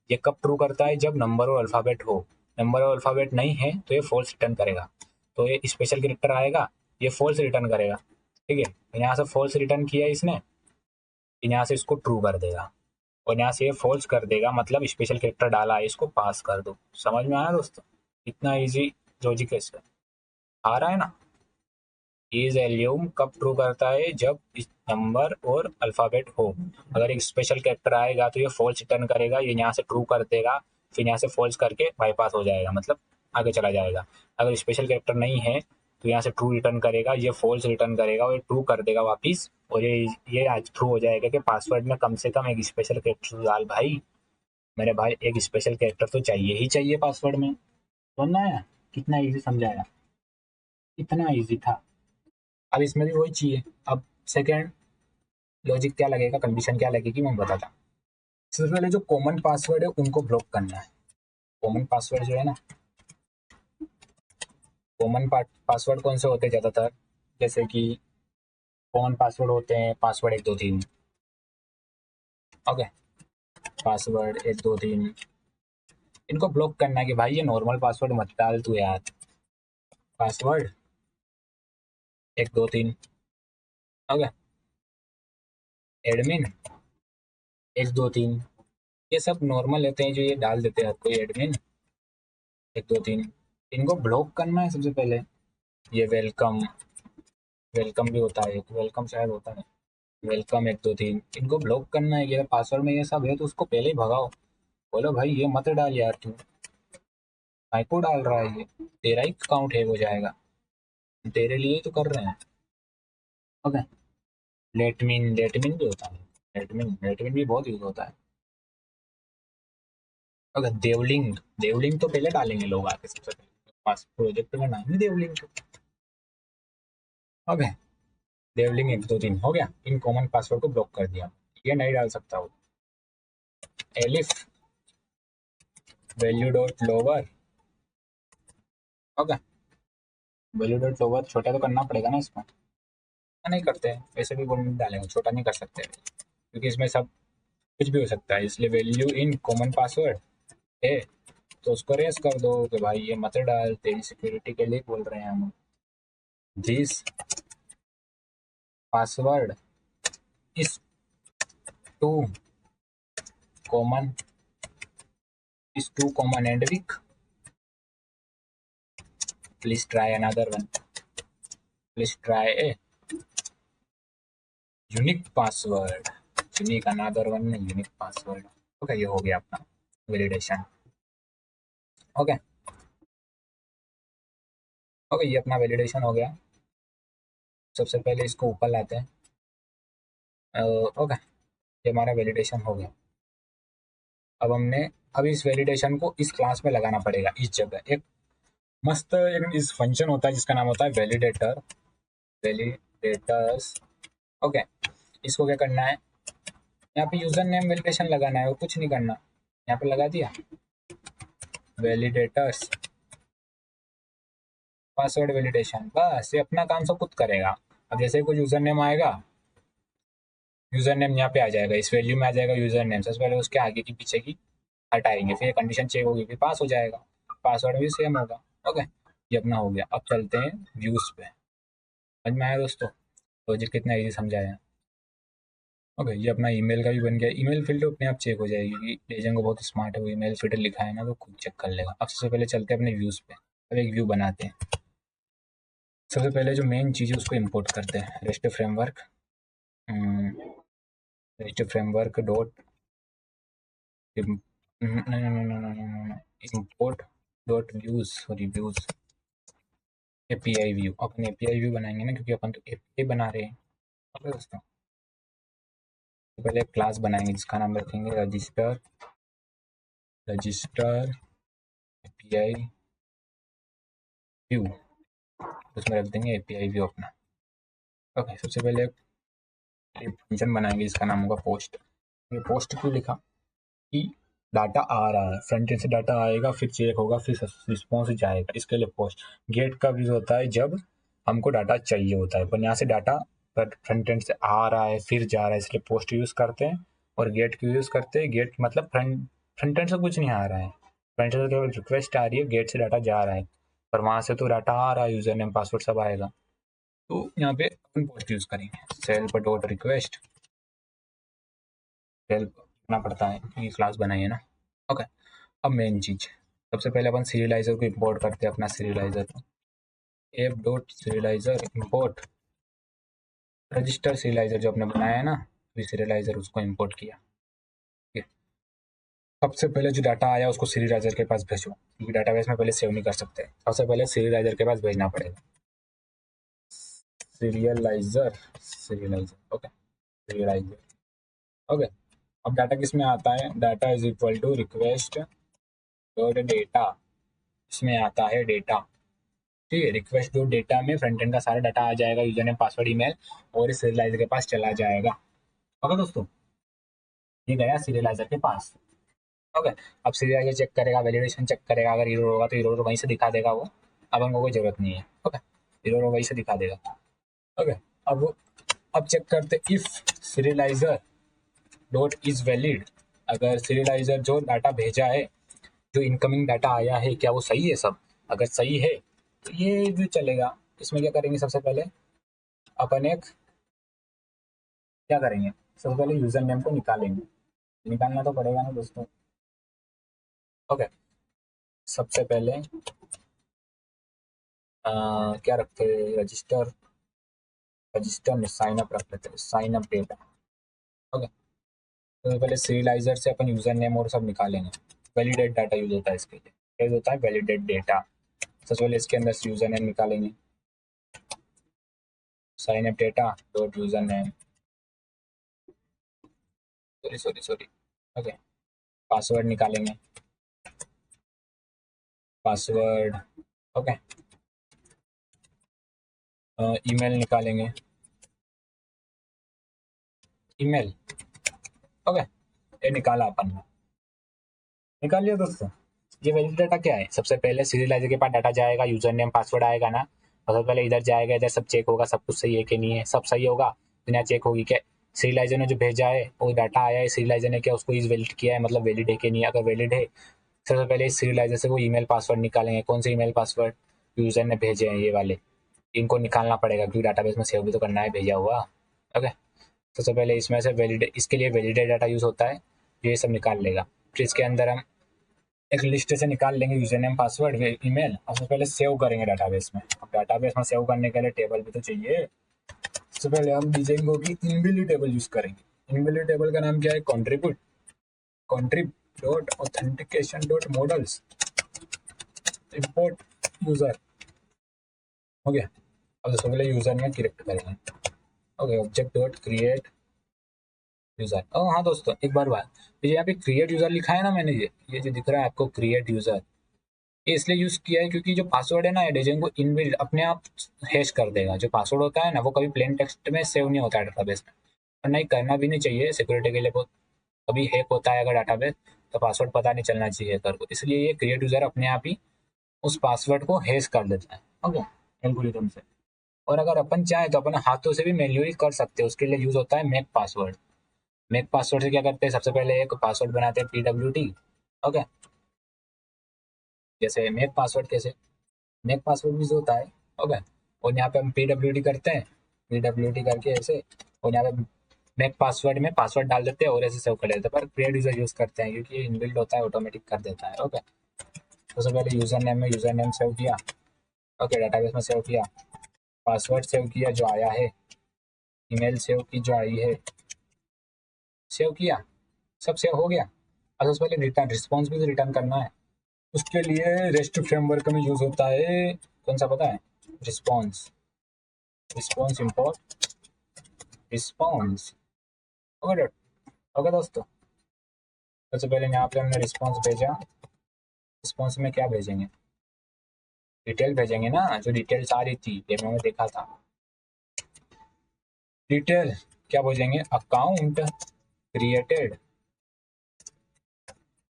ये कब ट्रू करता है, जब नंबर और अल्फाबेट हो, नंबर और अल्फाबेट नहीं है तो ये फॉल्स रिटर्न करेगा। तो ये स्पेशल कैरेक्टर आएगा, ये फॉल्स रिटर्न करेगा, ठीक है, यहाँ से फॉल्स रिटर्न किया इसने, यहाँ से इसको ट्रू कर देगा, और यहाँ से ये फॉल्स कर देगा, मतलब स्पेशल कैरेक्टर डाला है इसको पास कर दो। समझ में आया दोस्तों, इतना इजी लॉजिक है इसका, आ रहा है ना। इज एल्यूम कब ट्रू करता है, जब नंबर और अल्फाबेट हो। अगर एक स्पेशल कैरेक्टर आएगा तो ये फॉल्स रिटर्न करेगा, ये यहाँ से ट्रू कर देगा, फिर यहाँ से फॉल्स करके बाईपास हो जाएगा, मतलब आगे चला जाएगा। अगर स्पेशल कैरेक्टर नहीं है तो यहाँ से ट्रू रिटर्न करेगा, ये फॉल्स रिटर्न करेगा और ये ट्रू कर देगा वापिस, और ये आज ट्रू हो जाएगा कि पासवर्ड में कम से कम एक स्पेशल कैरेक्टर डाल भाई, मेरे भाई एक स्पेशल कैरेक्टर तो चाहिए ही चाहिए पासवर्ड में। समझना है कितना इजी समझाया, इतना इजी था। अब इसमें भी वही चाहिए। अब सेकेंड लॉजिक क्या लगेगा, कंडीशन क्या लगेगी मैं बताता हूँ। सबसे पहले जो कॉमन पासवर्ड है उनको ब्लॉक करना है। कॉमन पासवर्ड जो है ना, कॉमन पासवर्ड कौन से होते हैं ज़्यादातर, जैसे कि कॉमन पासवर्ड होते हैं पासवर्ड 1 2 3। ओके, पासवर्ड 1 2 3 इनको ब्लॉक करना है कि भाई ये नॉर्मल पासवर्ड मत डाल तू यार, पासवर्ड 1 2 3। ओके, एडमिन 1 2 3, ये सब नॉर्मल रहते हैं जो ये डाल देते हैं हर कोई एडमिन 1 2 3। इनको ब्लॉक करना है सबसे पहले। ये वेलकम, वेलकम भी होता है, वेलकम शायद होता है, वेलकम 1 2 3, इनको ब्लॉक करना है। ये पासवर्ड में ये सब है तो उसको पहले ही भगाओ, बोलो भाई ये मत डाल यार, तू को डाल रहा है, ये तेरा ही अकाउंट है हो जाएगा, तेरे लिए ही तो कर रहे हैं। ओके, लेटमिन भी होता है, लेटमिन भी बहुत यूज होता है। ओके, देवलिंग, देवलिंग तो पहले डालेंगे लोग आके सबसे पहले, पास प्रोजेक्ट का नाम ही देवलिंग। ओके, देवलिंग 1 2 3 हो गया, इन कॉमन पासवर्ड को ब्लॉक कर दिया, ये नहीं डाल सकता वो। Elif value dot lower, okay, validate lower छोटा तो करना पड़ेगा ना इसमें, नहीं करते हैं वैसे भी बोल डालेंगे, छोटा नहीं कर सकते क्योंकि इसमें सब कुछ भी हो सकता है, इसलिए वैल्यू इन कॉमन पासवर्ड है तो उसको रेस कर दो कि भाई ये मत डाल, तेरी सिक्योरिटी के लिए बोल रहे हैं हम। This password is too common, is too common and weak. Please try another one. Please try a unique password. Unique another one, unique password. Okay, ये हो गया अपना वैलिडेशन। ओके ओके, ये अपना वैलिडेशन हो गया। सबसे पहले इसको ऊपर लाते हैं। ओके, ये हमारा वैलिडेशन हो गया। अब इस वैलिडेशन को इस क्लास में लगाना पड़ेगा, इस जगह एक मस्त एक इस फंक्शन होता है जिसका नाम होता है वैलिडेटर, वैलिडेटर्स। ओके, इसको क्या करना है, यहाँ पे यूजर नेम वैलिडेशन लगाना है और कुछ नहीं करना। यहाँ पे लगा दिया वैलिडेटर्स पासवर्ड वैलिडेशन, बस ये अपना काम सब खुद करेगा। अब जैसे ही कुछ यूजर नेम आएगा, यूजर नेम यहाँ पे आ जाएगा, इस वैल्यू में आ जाएगा यूजर नेम, सबसे पहले उसके आगे की पीछे की हटाएंगे, फिर कंडीशन चेक होगी, फिर पास हो जाएगा, पासवर्ड भी सेम होगा। ओके, ये अपना हो गया। अब चलते हैं व्यूज पे। समझ में आया दोस्तों, लॉजिक कितना ईजी समझाया। ओके, ये अपना ईमेल का भी बन गया। ईमेल फिल्टर अपने आप चेक हो जाएगी क्योंकि लेजेंड को बहुत स्मार्ट है, वो ईमेल फिल्टर लिखा है ना तो खुद चेक कर लेगा। अब सबसे पहले चलते हैं अपने व्यूज पे। अब एक व्यू बनाते हैं। सबसे पहले जो मेन चीज़ है उसको इंपोर्ट करते हैं, rest framework, rest framework dot import dot views, sorry views API view. अपन एपीआई व्यू बनाएंगे ना क्योंकि अपन तो एपीआई बना रहे हैं। ओके दोस्तों, तो पहले एक क्लास बनाएंगे जिसका नाम रखेंगे रजिस्टर, रजिस्टर एपीआई व्यू, उसमें रख देंगे एपीआई व्यू अपना। ओके, सबसे पहले एक फंक्शन बनाएंगे जिसका नाम होगा पोस्ट। ये पोस्ट क्यों लिखा कि डाटा आ रहा है, फ्रंट एंड से डाटा आएगा, फिर चेक होगा, फिर रिस्पॉन्स जाएगा, इसके लिए पोस्ट। गेट कब यूज होता है, जब हमको डाटा चाहिए होता है, पर यहाँ से डाटा फ्रंट एंड से आ रहा है फिर जा रहा है, इसलिए पोस्ट यूज करते हैं। और गेट क्यों यूज करते हैं, गेट मतलब फ्रंट एंड से कुछ नहीं आ रहा है, फ्रंट एंड से केवल रिक्वेस्ट आ रही है, गेट से डाटा जा रहा है, पर वहां से तो डाटा आ रहा है, यूजर नेम पासवर्ड सब आएगा, तो यहाँ पे अपन पोस्ट यूज करेंगे। सेल्फ डॉट रिक्वेस्ट, सेल्फ करना पड़ता है क्योंकि क्लास बनाई है ना। ओके, अब मेन चीज, सबसे पहले अपन सीरियलाइजर को इंपोर्ट करते हैं, अपना सीरियलाइजर को F dot serialiser import register serialiser जो अपने बनाया है ना, सीरियलाइजर उसको इंपोर्ट किया। ठीक है, सबसे पहले जो डाटा आया उसको सीरियलाइजर के पास भेजो क्योंकि डाटाबेस में पहले सेव नहीं कर सकते, सबसे पहले सीरियलाइजर के पास भेजना पड़ेगा। Serializer, serializer, okay, serializer. Okay, अब डाटा किस में आता है, data is equal to request dot data, इसमें आता है डेटा। ठीक है, रिक्वेस्ट डॉट डेटा में फ्रंट एंड का सारा डाटा आ जाएगा, यूजर नेम पासवर्ड ईमेल, और इस सीरियलाइजर के पास चला जाएगा। ओके दोस्तों, ये गया सीरियलाइजर के पास। ओके, अब सीरियलाइजर चेक करेगा, वैलिडेशन चेक करेगा, अगर एरर होगा तो एरर वहीं से दिखा देगा वो, अब हमको कोई जरूरत नहीं है। ओके, एरर वहीं से दिखा देगा। ओके, अब चेक करते if serialiser dot is valid, अगर सीरियलाइजर जो डाटा भेजा है, जो इनकमिंग डाटा आया है, क्या वो सही है सब, अगर सही है तो ये भी चलेगा। इसमें क्या करेंगे, सबसे पहले अपन एक क्या करेंगे, सबसे पहले यूजर नेम को निकालेंगे, निकालना तो पड़ेगा ना दोस्तों। ओके, सबसे पहले क्या रखते हैं, रजिस्टर, रजिस्टर में साइन अप रख लेते हैं, साइन अप डेटा। ओके, तो पहले सीरियलाइजर से अपन यूजर नेम और सब निकालेंगे, वैलिडेट डाटा यूज होता है इसके लिए, यूज होता है वैलिडेट डेटा। सबसे पहले इसके अंदर से यूजर नेम निकालेंगे, sign up data dot user name, sorry sorry sorry, okay, password निकालेंगे, पासवर्ड, ओके, ईमेल निकालेंगे, ईमेल। ओके, ये निकाला अपन ने, निकाल लिया दोस्तों। ये वैलिड डाटा क्या है, सबसे पहले सीरियलाइजर के पास डाटा जाएगा, यूजर नेम पासवर्ड आएगा ना, सबसे पहले इधर जाएगा, इधर सब चेक होगा, सब कुछ सही है कि नहीं है, सब सही होगा तो यहाँ चेक होगी क्या सीरियलाइजर ने जो भेजा है वो डाटा आया है, सीरियलाइजर ने क्या उसको इज वैलिड किया है, मतलब वैलिड है कि नहीं। अगर वैलिड है सबसे पहले इस सीरियलाइजर से वो ईमेल पासवर्ड निकालेंगे। कौन से ईमेल पासवर्ड यूजर ने भेजे हैं ये वाले, इनको निकालना पड़ेगा क्योंकि डाटाबेस में सेव भी तो करना है भेजा हुआ। ओके, सबसे पहले इसमें से वैलिड, इसके लिए वैलिडेट डाटा यूज होता है, ये सब निकाल लेगा। फिर इसके अंदर हम एक लिस्ट से निकाल लेंगे यूजर नेम पासवर्ड ईमेल, और सबसे पहले सेव करेंगे डाटाबेस में। अब डाटाबेस में सेव करने के लिए टेबल भी तो चाहिए। सबसे पहले हम डिजाइन की इनबिल्ट टेबल यूज करेंगे। इनबिल्ट टेबल का नाम क्या है, contribute dot authentication dot models import user. हो गया। अब सबसे पहले यूजर में क्रिएट करेंगे। Okay, object dot create user. ओ हाँ दोस्तों, एक बार बात, ये यहाँ पे क्रिएट यूजर लिखा है ना, मैंने ये जो दिख रहा है आपको क्रिएट यूजर, ये इसलिए यूज किया है क्योंकि जो पासवर्ड है ना डिजाइन को इनबिल्ट अपने आप हैश कर देगा। जो पासवर्ड होता है ना वो कभी प्लेन टेक्स्ट में सेव नहीं होता है डाटाबेस में, और नहीं करना भी नहीं चाहिए सिक्योरिटी के लिए। बहुत कभी हैक होता है अगर डाटाबेस तो पासवर्ड पता नहीं चलना चाहिए हैकर को, इसलिए ये क्रिएट यूजर अपने आप ही उस पासवर्ड को हैश कर देता है। ओके, एल्गोरिथम से। और अगर अपन चाहे तो अपन हाथों से भी मैन्युअली कर सकते हैं, उसके लिए यूज होता है मेक पासवर्ड। मेक पासवर्ड से क्या करते हैं, सबसे पहले एक पासवर्ड बनाते हैं PWT। ओके, जैसे मेक पासवर्ड कैसे, मेक पासवर्ड भी जो होता है। ओके, और यहाँ पे हम PWT करते हैं, PWT करके ऐसे, और यहाँ पे मेक पासवर्ड में पासवर्ड डाल देते हैं और ऐसे सेव कर लेते हैं। पर क्रिएट यूजर यूज करते हैं क्योंकि ये इनबिल्ट होता है, ऑटोमेटिक कर देता है। ओके, तो सबसे पहले यूजर नेम में यूजर नेम सेव किया। ओके, डाटाबेस में सेव किया, पासवर्ड सेव किया जो आया है, ईमेल सेव की जो आई है, सेव किया, सब सेव हो गया। अब सबसे पहले रिटर्न रिस्पॉन्स भी तो रिटर्न करना है, उसके लिए रेस्ट फ्रेमवर्क में यूज होता है कौन सा पता है, response. Response import response. Okay okay दोस्तों, सबसे पहले यहाँ पे हमने रिस्पॉन्स भेजा। रिस्पॉन्स में क्या भेजेंगे, डिटेल भेजेंगे ना, जो डिटेल्स आ रही थी डेमो में देखा था। डिटेल क्या भेजेंगे, अकाउंट क्रिएटेड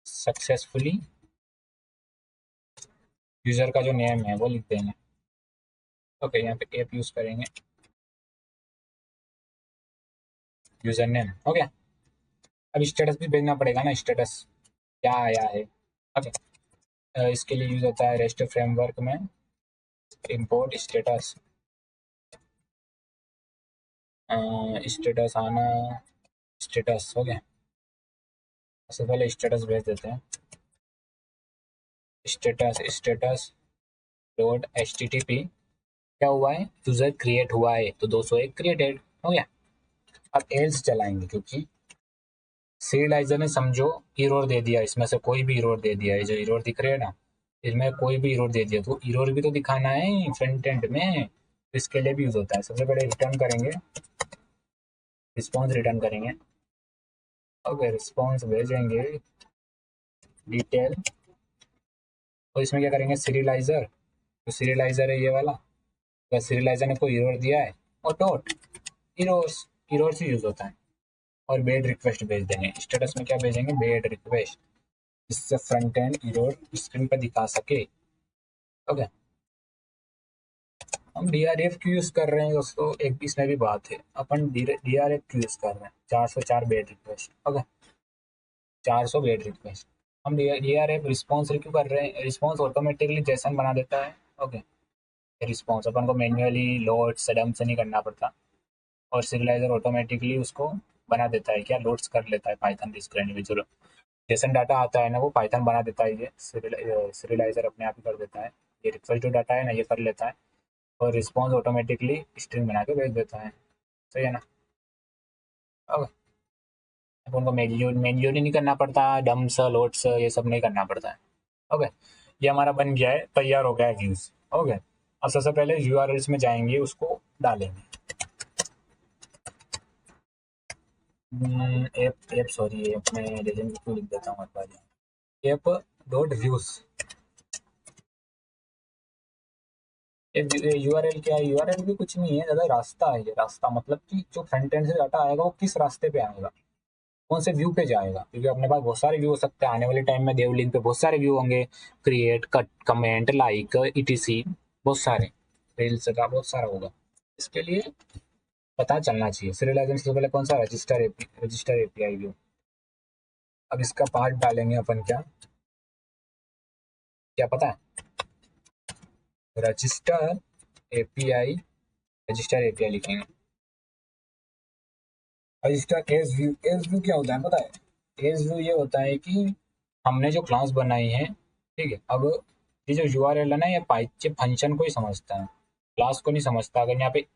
सक्सेसफुली, यूजर का जो नेम है वो लिख देंगे। ओके, यहाँ पे एप यूज करेंगे, यूजर नेम। ओके, अब स्टेटस भी भेजना पड़ेगा ना, स्टेटस क्या आया है। ओके, इसके लिए यूज होता है रेस्ट फ्रेमवर्क में इंपोर्ट स्टेटस। स्टेटस आना, स्टेटस। ओके, सबसे पहले स्टेटस भेज देते हैं, स्टेटस स्टेटस डॉट HTTP। क्या हुआ है, यूजर क्रिएट हुआ है तो 201 क्रिएटेड हो गया। अब एल्स चलाएंगे क्योंकि सीरियलाइजर ने समझो इरोर दे दिया, इसमें से कोई भी इरोर दे दिया है, जो इरोर दिख रहे हैं ना इसमें कोई भी इरोर दे दिया, तो इरोर भी तो दिखाना है फ्रंट एंड में, तो इसके लिए भी यूज होता है। सबसे पहले रिटर्न करेंगे, रिस्पॉन्स रिटर्न करेंगे। ओके, रिस्पॉन्स भेजेंगे डिटेल, और इसमें क्या करेंगे सीरियलाइजर, तो सीरियलाइजर है ये वाला, तो सीरियलाइजर ने कोई इरोर दिया है और डॉट इरोर्स, इरोर से यूज होता है। और बेड रिक्वेस्ट भेज देंगे, स्टेटस में क्या भेजेंगे, बेड रिक्वेस्ट, इससे फ्रंट एंड इरोर स्क्रीन पर दिखा सके। ओके, हम DRF क्यों यूज कर रहे हैं दोस्तों, एक भी इसमें भी बात है, अपन DRF क्यों यूज कर रहे हैं, 404 bed request. Okay, 400 bed request, हम DRF रिस्पॉन्स क्यों कर रहे हैं, रिस्पॉन्स ऑटोमेटिकली जैसन बना देता है। ओके, रिस्पॉन्स अपन को मैन्युअली लोड सडम से नहीं करना पड़ता, और सीरियलाइजर ऑटोमेटिकली उसको बना देता है, क्या लोड्स कर लेता है पाइथन स्क्रीन में, जो जेसन डाटा आता है ना वो पाइथन बना देता है, ये सीरियलाइजर अपने आप ही कर देता है। ये रिक्वेस्ट जो डाटा है ना ये कर लेता है, और रिस्पॉन्स ऑटोमेटिकली स्ट्रिंग बना के भेज देता है। सही है ना। अब अपन को मैन्युअली नहीं करना पड़ता, डम्स लोड्स ये सब नहीं करना पड़ता है। ओके, ये हमारा बन गया है, तैयार हो गया है व्यूज। ओके, अब सबसे पहले URLs में जाएंगे, उसको डालेंगे। ऐप ऐप सॉरी ऐप में लेजेंड क्यों लिख देता हूँ, ऐप डॉट व्यूज। URL क्या है, URL भी कुछ नहीं है ज़्यादा, रास्ता है ये, रास्ता मतलब कि जो फ्रंट एंड से डाटा आएगा वो किस रास्ते पे आएगा, कौन से व्यू पे जाएगा, क्योंकि अपने पास बहुत सारे व्यू हो सकते हैं। आने वाले टाइम में देवलिंक पे बहुत सारे व्यू होंगे, create, cut, comment, like, ETC, बहुत सारे। रील्स का बहुत सारा होगा। इसके लिए पता चलना चाहिए। सीरियलाइजेशन से पहले कौन सा रजिस्टर एपीआई व्यू। अब इसका पार्ट डालेंगे अपन क्या क्या पता है, रजिस्टर एपीआई, रजिस्टर एपीआई लिखेंगे। Register as view, as view क्या होता है पता है? एज व्यू ये होता है कि हमने जो क्लास बनाई है, ठीक है, अब ये जो यूआरएल है ना, ये पाइथन फंक्शन को ही समझता है, क्लास को नहीं समझता। अगर यहाँ पे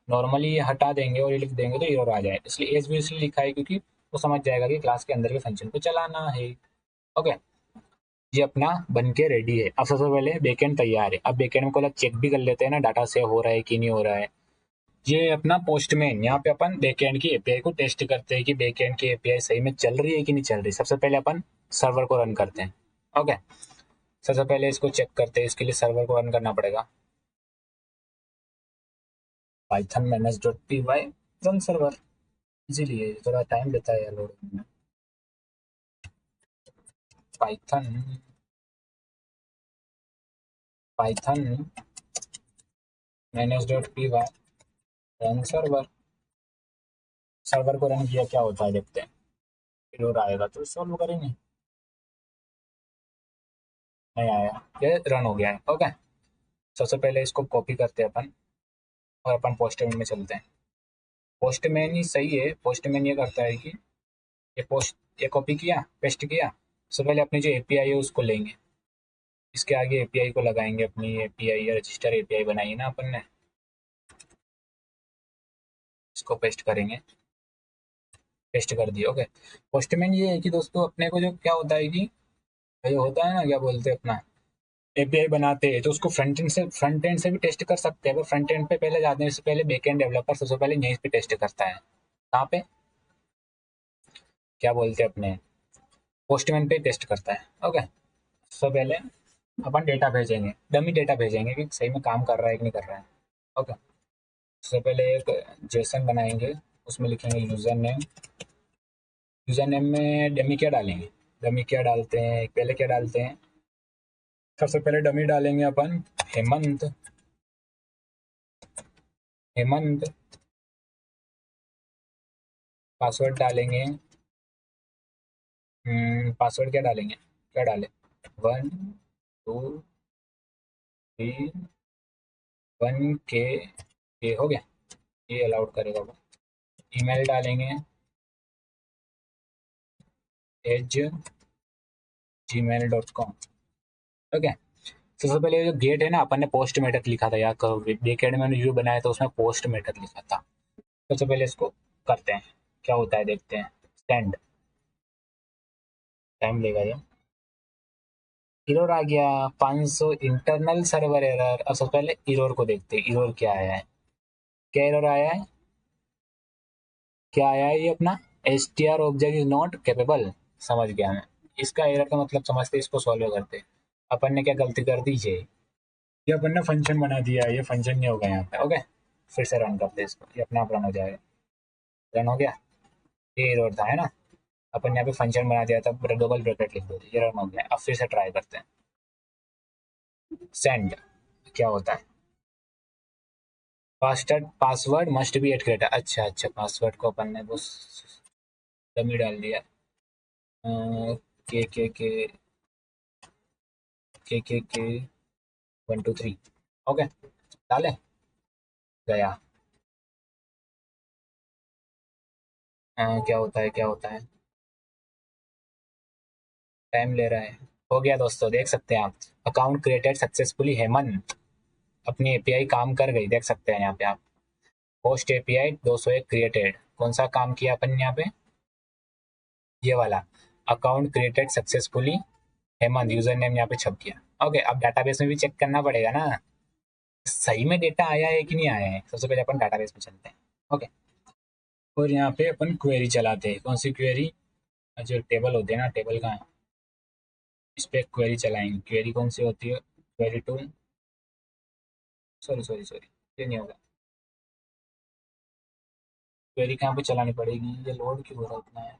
नॉर्मली ये हटा देंगे और ये लिख देंगे तो एरर आ जाए, इसलिए एज व्यू इसलिए लिखा है क्योंकि वो समझ जाएगा कि क्लास के अंदर के फंक्शन को चलाना है। ओके, ये अपना बन के रेडी है। अब सबसे पहले बैकएंड तैयार है। अब बैकएंड में को चेक भी कर लेते हैं ना, डाटा सेव हो रहा है कि नहीं हो रहा है। ये अपना पोस्टमैन, यहाँ पे अपन बैकएंड की एपीआई को टेस्ट करते हैं कि बैकएंड की एपीआई सही में चल रही है कि नहीं चल रही। सबसे पहले अपन सर्वर को रन करते हैं। ओके, सबसे पहले इसको चेक करते हैं। इसके लिए सर्वर को रन करना पड़ेगा। Python manage.py run server. इसीलिए थोड़ा टाइम लेता है लोडिंग में। Python Python manage.py run server. Server को रन किया, क्या होता है देखते हैं। एरर आएगा तो सॉल्व करेंगे। नहीं आया, ये रन हो गया है। ओके, सबसे पहले इसको कॉपी करते हैं अपन और अपन पोस्टमैन में चलते हैं। पोस्टमैन ही सही है। पोस्टमैन ये करता है कि ये कॉपी किया, पेस्ट किया। सबसे पहले अपनी जो एपीआई है उसको लेंगे, इसके आगे एपीआई को लगाएंगे। अपनी एपीआई या रजिस्टर एपीआई बनाई है ना अपन ने, इसको पेस्ट करेंगे। पेस्ट कर दिया। ओके, पोस्टमैन ये है कि दोस्तों अपने को जो क्या होता है कि जो होता है ना, क्या बोलते हैं, अपना एपीआई बनाते हैं तो उसको फ्रंट एंड से भी टेस्ट कर सकते हैं। पर फ्रंट एंड पे पहले जाने से पहले बैक एंड डेवलपर सबसे पहले यहीं पे टेस्ट करता है। कहाँ पे, क्या बोलते हैं, अपने पोस्टमैन पे टेस्ट करता है। ओके, सबसे पहले अपन डेटा भेजेंगे, डमी डेटा भेजेंगे कि सही में काम कर रहा है कि नहीं कर रहा है। ओके, सबसे पहले एक जेसन बनाएंगे, उसमें लिखेंगे यूजर नेम। यूजर नेम में डमी क्या डालेंगे, डमी क्या डालते हैं, पहले क्या डालते हैं, सबसे पहले डमी डालेंगे अपन हेमंत। हेमंत, पासवर्ड डालेंगे। पासवर्ड क्या डालेंगे, क्या डालें, 1 2 3 1 के हो गया, ये अलाउड करेगा वो। ईमेल डालेंगे @gmail.com। ओके, सबसे पहले जो गेट है ना, अपन ने पोस्ट मेथड लिखा था, या बैकएंड में जो बनाया था उसमें पोस्ट मेथड लिखा था। सबसे पहले इसको करते हैं, क्या होता है देखते हैं। सेंड, टाइम लेगा ये। एरर आ गया 500, इंटरनल सर्वर एरर। अब सबसे पहले एरर को देखते हैं, एरर क्या आया है। क्या एरर आया है, क्या आया है ये अपना, str object is not capable. समझ गया मैं, इसका एरर का मतलब समझते, इसको सॉल्व करते। अपन ने क्या गलती कर दी ये अपन ने फंक्शन बना दिया है, ये फंक्शन नहीं होगा यहाँ पे। ओके, फिर से रन करते हैं इसको, ये अपने आप रन हो जाएगा। रन हो गया, ये एरर था है ना, अपन यहाँ पे फंक्शन बना दिया था, डबल ब्रैकेट लिख दो, ये रन हो गया। अब फिर से ट्राई करते हैं। सेंड, क्या होता है, password must be eight character. अच्छा अच्छा, पासवर्ड को अपन ने बस डमी डाल दिया। के के के के 1 2 3। ओके, डाले, गया। क्या होता है, क्या होता है, टाइम ले रहा है। हो गया दोस्तों, देख सकते हैं आप, अकाउंट क्रिएटेड सक्सेसफुली हेमंत। अपनी एपीआई काम कर गई, देख सकते हैं यहाँ पे आप। Host API 201 created. कौन सा काम किया अपन ने यहाँ पे, ये वाला, account created successfully Hemant, user name यहाँ पे छप गया। ओके, अब डाटाबेस में भी चेक करना पड़ेगा ना, सही में डेटा आया है कि नहीं आया है। सबसे पहले अपन डाटाबेस में चलते हैं। ओके, और यहाँ पे अपन क्वेरी चलाते हैं। कौन सी क्वेरी, जो टेबल होते हैं ना, टेबल का है, इस पे क्वेरी चलाएंगे। क्वेरी कौन सी होती है, query tool, sorry sorry sorry, ये नहीं होगा। क्वेरी कहाँ पे चलानी पड़ेगी, ये लोड क्यों हो रहा है इतना है।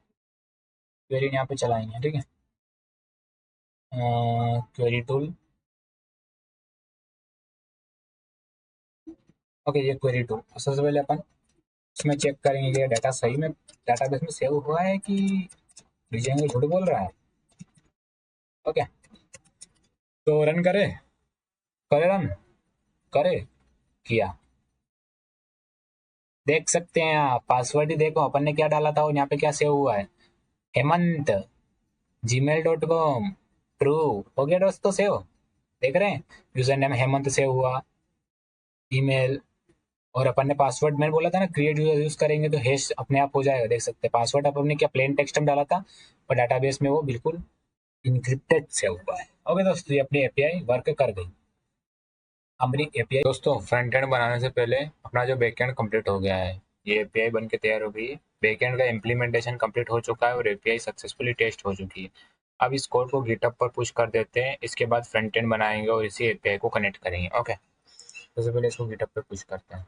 क्वेरी यहाँ पे चलाएंगे, ठीक है। क्वेरी टूल, ओके, ये क्वेरी 2। सबसे पहले अपन इसमें चेक करेंगे कि डाटा सही में डाटाबेस में सेव हुआ है कि डिजाइन झूठ बोल रहा है। ओके, तो रन करे करे किया। देख सकते हैं आप, पासवर्ड ही देखो अपन ने क्या डाला था और यहाँ पे क्या सेव हुआ है। हेमंत gmail.com ट्रू हो गया दोस्तों सेव। देख रहे हैं, यूजर नेम हेमंत सेव हुआ, ईमेल, और अपन ने पासवर्ड, मैंने बोला था ना क्रिएट यूजर यूज करेंगे तो हैश अपने आप हो जाएगा। देख सकते हैं पासवर्ड अपन ने क्या प्लेन टेक्स्ट में डाला था, और डाटाबेस में वो बिल्कुल इनक्रिप्टेड सेव हुआ है। ओके दोस्तों, ये अपनी एपीआई वर्क कर गई। हमारी एपीआई दोस्तों फ्रंट एंड बनाने से पहले अपना जो बैकएंड कंप्लीट हो गया है, ये एपीआई बन के तैयार हो गई है। बैकएंड का इम्प्लीमेंटेशन कंप्लीट हो चुका है और एपीआई सक्सेसफुली टेस्ट हो चुकी है। अब इस कोड को गिटहब पर पुश कर देते हैं, इसके बाद फ्रंट एंड बनाएंगे और इसी एपीआई को कनेक्ट करेंगे। ओके, सबसे पहले इसको गिटहब पे पुश करते हैं।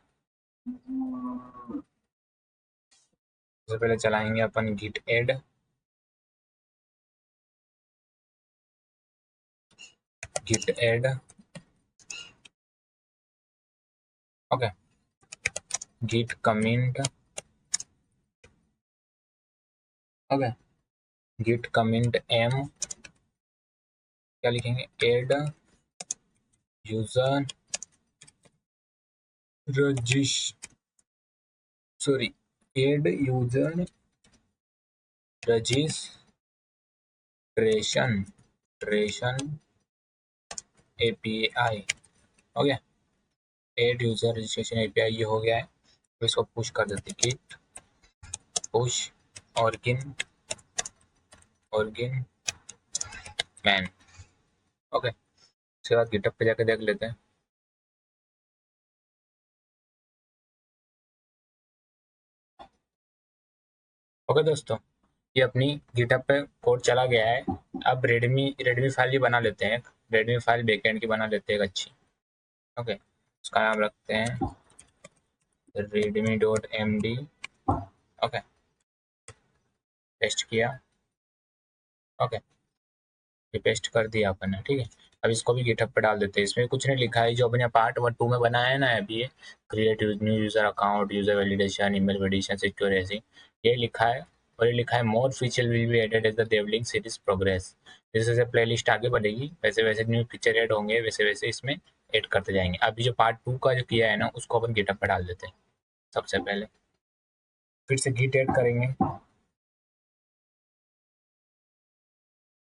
सबसे पहले चलाएंगे अपन git add, git add. Okay, git commit. Okay, git commit M, क्या लिखेंगे, एड यूजर रजिस सॉरी एड यूजर रजिस्ट्रेशन ट्रेशन API. Okay, add user registration API ये हो गया है। तो इसको पुश कर देते हैं, गिट पुश ऑर्गिन ऑर्गिन मैन। ओके, उसके बाद गिटहब पे जाके देख लेते हैं। ओके दोस्तों, ये अपनी गिटहब पे कोड चला गया है। अब रेडमी फाइल ही बना लेते हैं, रेडमी फाइल बैकएंड की बना लेते हैं एक अच्छी। ओके, उसका नाम रखते हैं redmi.md। ओके, पेस्ट किया। ओके, ये पेस्ट कर दिया अपन ने, ठीक है। अब इसको भी गिटहब पे डाल देते हैं। इसमें कुछ नहीं लिखा है जो अपने पार्ट 1 2 में बनाया है ना, अभी ये create new user account, user validation, email validation, security, ये लिखा है। और ये लिखा है more feature will be added as the devlink series progress. जैसे जैसे प्लेलिस्ट आगे बढ़ेगी वैसे वैसे न्यू फीचर ऐड होंगे, वैसे वैसे इसमें ऐड करते जाएंगे। अभी जो पार्ट 2 का जो किया है ना, उसको अपन गिटहब पे डाल देते हैं सबसे पहले। फिर से गिट ऐड करेंगे।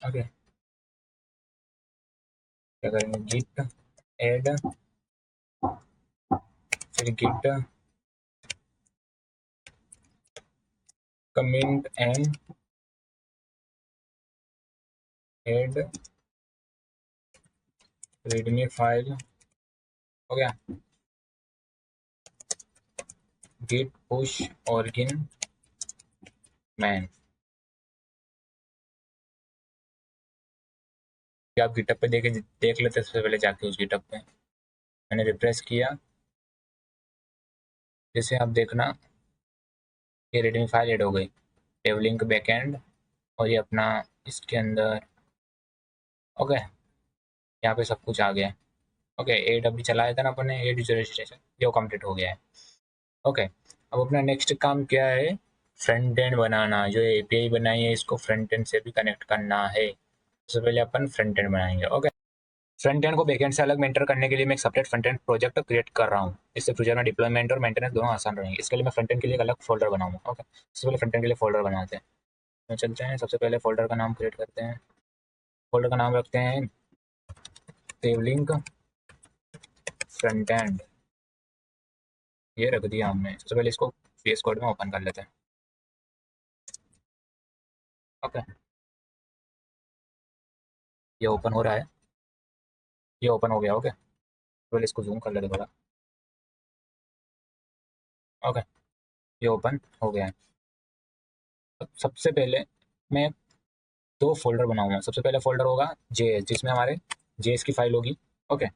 ओके, क्या करेंगे, गिट ऐड, फिर git commit and add readme file. हो गया, गिट पुश ऑर्गिन मैन। क्या आप गिटअप पे देख लेते सबसे पहले जाके उस गिटअप पे। मैंने रिफ्रेश किया, जैसे आप देखना ये रेडमी फाइल ऐड हो गई, डेवलिंक बैकएंड, और ये अपना इसके अंदर। ओके, यहाँ पे सब कुछ आ गया है। ओके, एड अभी चलाया था ना अपन ने, एड यूजर रजिस्ट्रेशन, ये कंप्लीट हो गया है। ओके, अब अपना नेक्स्ट काम क्या है, फ्रंट एंड बनाना। जो एपीआई बनाई है इसको फ्रंट एंड से भी कनेक्ट करना है। सबसे पहले अपन फ्रंट एंड बनाएंगे। ओके, फ्रंट एंड को बैकएंड से अलग मेंटर करने के लिए मैं एक separate front end project create कर रहा हूँ। इससे फ्यूचर में डिप्लॉयमेंट और मेंटेनेंस दोनों आसान रहेंगे। इसके लिए मैं फ्रंट एंड के लिए एक अलग फोल्डर बनाऊंगा। ओके, सबसे पहले फ्रंट एंड के लिए फोल्डर बनाते हैं। तो चलते हैं, सबसे पहले फोल्डर का नाम क्रिएट करते हैं। फोल्डर का नाम रखते हैं देवलिंक फ्रंट एंड। ये रख दिया हमने। सबसे पहले इसको VS कोड में ओपन कर लेते हैं। ओके, ये ओपन हो रहा है, ये ओपन हो गया। ओके, पहले इसको जूम कर लेते हैं थोड़ा। ओके, ये ओपन हो गया है। अब सबसे पहले मैं 2 फ़ोल्डर बनाऊँगा। सबसे पहला फ़ोल्डर होगा जेएस, जिसमें हमारे जेएस की फ़ाइल होगी। ओके,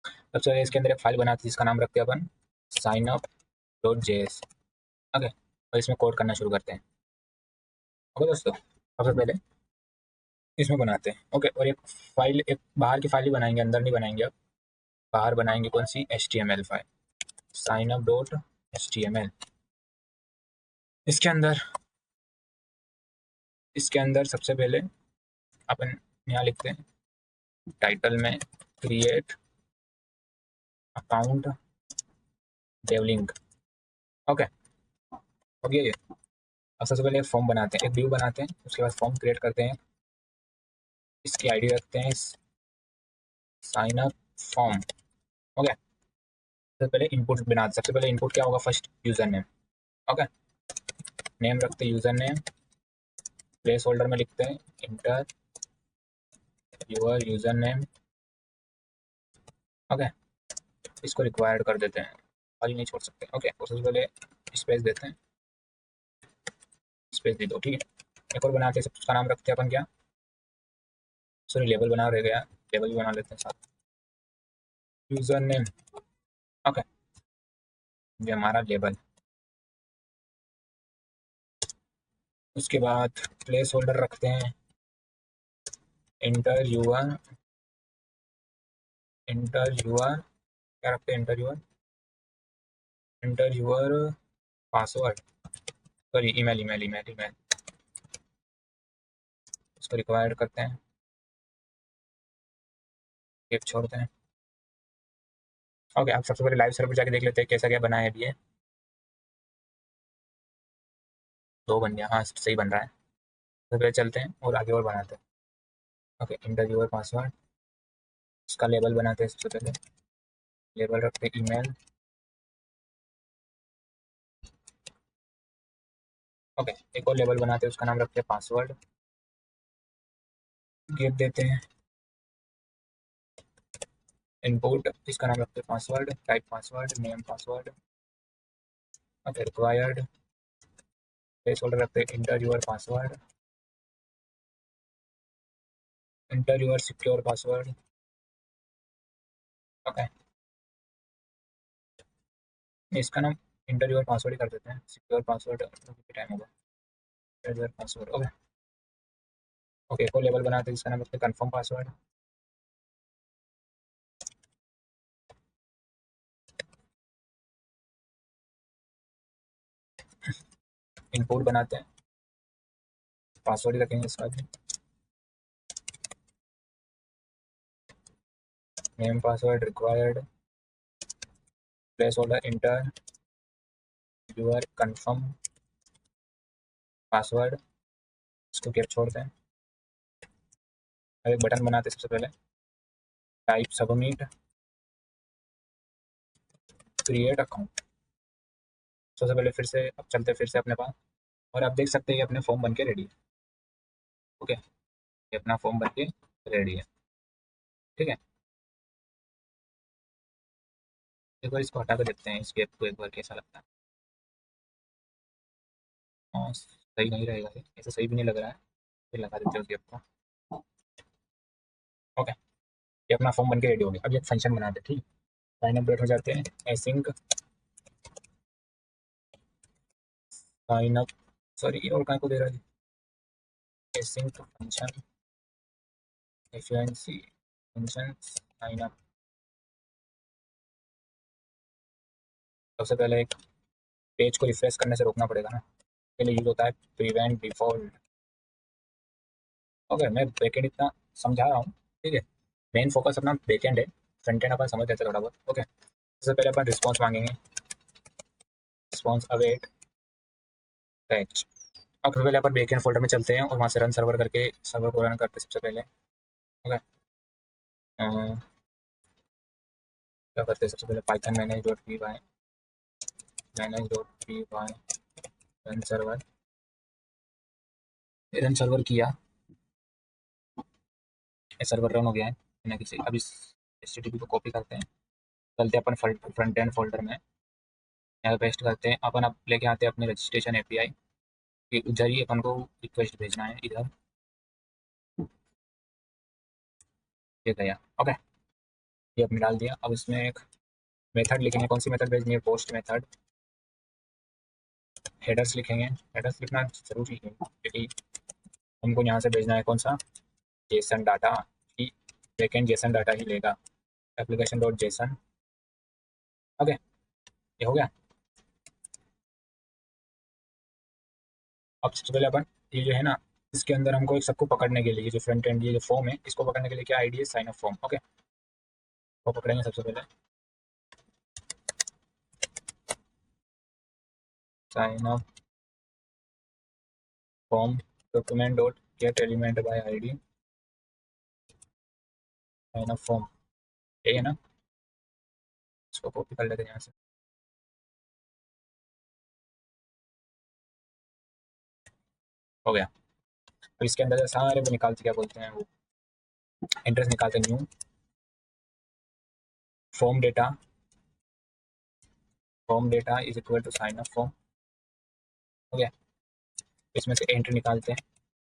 सबसे पहले इसके अंदर एक फ़ाइल बनाते हैं जिसका नाम रखते हैं अपन signup.js। ओके, और इसमें कोड करना शुरू करते हैं। ओके दोस्तों, सबसे पहले इसमें बनाते हैं। ओके, और एक बाहर की फ़ाइल ही बनाएँगे, अंदर नहीं बनाएँगे अब। बाहर बनाएँगे कौन सी, HTML फ़ाइल। signup.html। इसके अंदर सबसे पहले अपन यहाँ लिखते हैं टाइटल में क्रिएट अकाउंट डेवलिंक। ओके, हो गया ये। अब सबसे पहले एक फॉर्म बनाते हैं, एक व्यू बनाते हैं, उसके बाद फॉर्म क्रिएट करते हैं, इसकी आईडी रखते हैं साइन अप फॉर्म। ओके, सबसे पहले इनपुट क्या होगा, first user name. Okay, name रखते हैं यूजर नेम, प्लेस होल्डर में लिखते हैं inter your user name. Okay, इसको रिक्वायर्ड कर देते हैं, खाली नहीं छोड़ सकते। ओके, और सबसे पहले स्पेस देते हैं, स्पेस दे दो। ठीक है, एक और बनाते हैं, उसका नाम रखते हैं अपन क्या, सॉरी लेबल बना रह गया, लेबल भी बना लेते हैं साथ, यूजर नेम। ओके, ये हमारा लेबल। उसके बाद प्लेस होल्डर रखते हैं इंटर यूआर क्या रखते हैं, enter your password, sorry email. इसको रिक्वायर्ड करते हैं, टिप छोड़ते हैं। ओके, आप सबसे पहले लाइव सर्वर जाके देख लेते हैं कैसा क्या बना है अभी ये। दो बन गया, हाँ सही बन रहा है। सबसे पहले चलते हैं और आगे और बनाते हैं। ओके, इंटर यूआर पासवर्ड, इसका लेबल बनाते हैं। सबसे पहले लेबल रखते हैं ईमेल। ओके, एक और लेबल बनाते हैं, उसका नाम रखते हैं पासवर्ड। गेट देते हैं इनपुट, इसका नाम रखते हैं password, type password, name password. Okay, required placeholder रखते हैं enter your password, enter your secure password. Okay, इसका नाम इंटर यूर पासवर्ड ही कर देते हैं, सिक्योर पासवर्ड टाइम होगा, enter your password. Okay, okay, एक और लेवल बनाते हैं जिसका नाम रखते हैं कंफर्म पासवर्ड। इनपुट बनाते हैं, पासवर्ड ही रखेंगे इसका भी, name password required placeholder enter your confirm password, इसको गैप छोड़ते हैं। अब एक बटन बनाते हैं, सबसे पहले टाइप सबमिट क्रिएट अकाउंट। सबसे पहले फिर से अब चलते फिर से अपने पास, और आप देख सकते हैं ये अपने फॉर्म बन के रेडी है। ओके, ये अपना फॉर्म बन के रेडी है। ठीक है, एक बार इसको हटा कर देखते हैं, इस गैप को एक बार कैसा लगता है। हाँ, सही नहीं रहेगा ये, ऐसा सही भी नहीं लग रहा है, फिर लगा देते हैं उस गैप को। ओके, ये अपना फॉर्म बन के रेडी हो गया। अब ये फंक्शन बनाते हैं। ठीक, साइन अप डेट हो जाते हैं, एसिंक साइन अप, सॉरी और कहाँ को दे रहा है, async function efficiency function sine up. सबसे पहले एक पेज को रिफ्रेश करने से रोकना पड़ेगा ना, के लिए यूज होता है प्रिवेंट डिफॉल्ट। ओके, मैं बैकेंड इतना समझा रहा हूँ। ठीक है, मेन फोकस अपना बैकेंड है, फ्रंट एंड अपन समझ लेते थोड़ा बहुत। ओके, सबसे पहले अपन रिस्पॉन्स मांगेंगे, रिस्पॉन्स अवेट फैच। अब सबसे पहले अपन बैकेंड फोल्डर में चलते हैं और वहाँ से रन सर्वर करके सर्वर को रन करते हैं सबसे पहले। ओके, क्या करते हैं, सबसे पहले पाइथन मैनेज.py रन सर्वर किया, सर्वर रन हो गया है बिना किसी। अब इस HTTP को कॉपी करते हैं, चलते हैं अपन फ्रंट एंड फोल्डर में, यहाँ पेस्ट करते हैं अपन। अब लेके आते हैं अपने रजिस्ट्रेशन API कि उधर ही अपन को रिक्वेस्ट भेजना है, इधर ये गया। ओके, ये अपने डाल दिया। अब इसमें एक मेथड लिखेंगे, कौन सी मेथड भेजनी है, पोस्ट मेथड। हेडर्स लिखेंगे, हेडर्स लिखना जरूरी है क्योंकि हमको यहाँ से भेजना है कौन सा, जेसन डाटा ही, बैकएंड जेसन डाटा ही लेगा, एप्लीकेशन डॉट जेसन। ओके, ये हो गया। अब सबसे पहले अपन ये जो है ना, इसके अंदर हमको एक सबको पकड़ने के लिए, ये जो फ्रंट एंड ये जो फॉर्म है, इसको पकड़ने के लिए क्या आईडी है, साइन अप फॉर्म। ओके, वो पकड़ेंगे सबसे पहले। Sign up form document dot get element by ID, sign up form, यही है ना। इसको कॉपी कर लेते हैं यहाँ से। हो गया। अब इसके अंदर से सारे वो निकालते, क्या बोलते हैं वो, एड्रेस निकालते हैं। New form data is equal to sign up form. हो गया। इसमें से एंट्री निकालते हैं,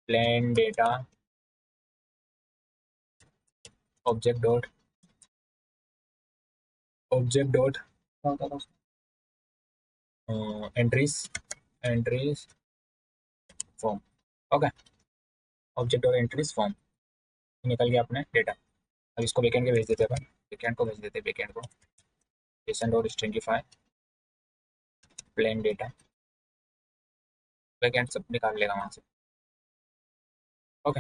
plain data object dot entries entries form. Okay, object और एंट्रीज फॉर्म निकल गया अपने डेटा। अब इसको बैकेंड के भेज देते हैं अपन, बैकेंड को भेज देते हैं, बैकेंड को JSON dot stringify plain data, backend सब निकाल लेगा वहाँ से। ओके,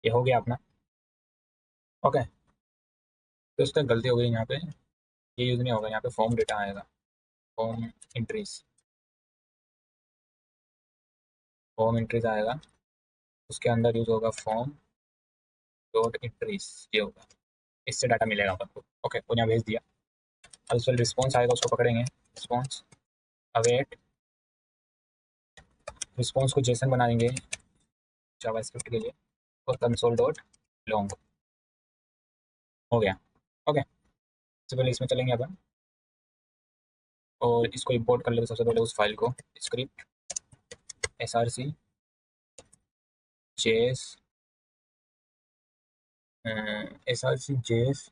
ये हो गया अपना। ओके, तो इसका गलती हो गई यहाँ पे, ये यूज़ नहीं होगा, यहाँ पे फॉर्म डेटा आएगा, फॉर्म एंट्रीज, फॉर्म एंट्रीज आएगा, उसके अंदर यूज होगा फॉर्म डॉट एंट्रीज, ये होगा, इससे डाटा मिलेगा अपन को। ओके, वो यहाँ भेज दिया। अब इस पर रिस्पॉन्स आएगा, उसको पकड़ेंगे, रिस्पॉन्स अवेट, रिस्पॉन्स को जेसन बनाएंगे जावास्क्रिप्ट के लिए, और कंसोल डॉट लॉन्ग। हो गया। ओके, सबसे पहले इसमें चलेंगे अपन और इसको इंपोर्ट कर लेते सबसे पहले उस फाइल को, script src js src js,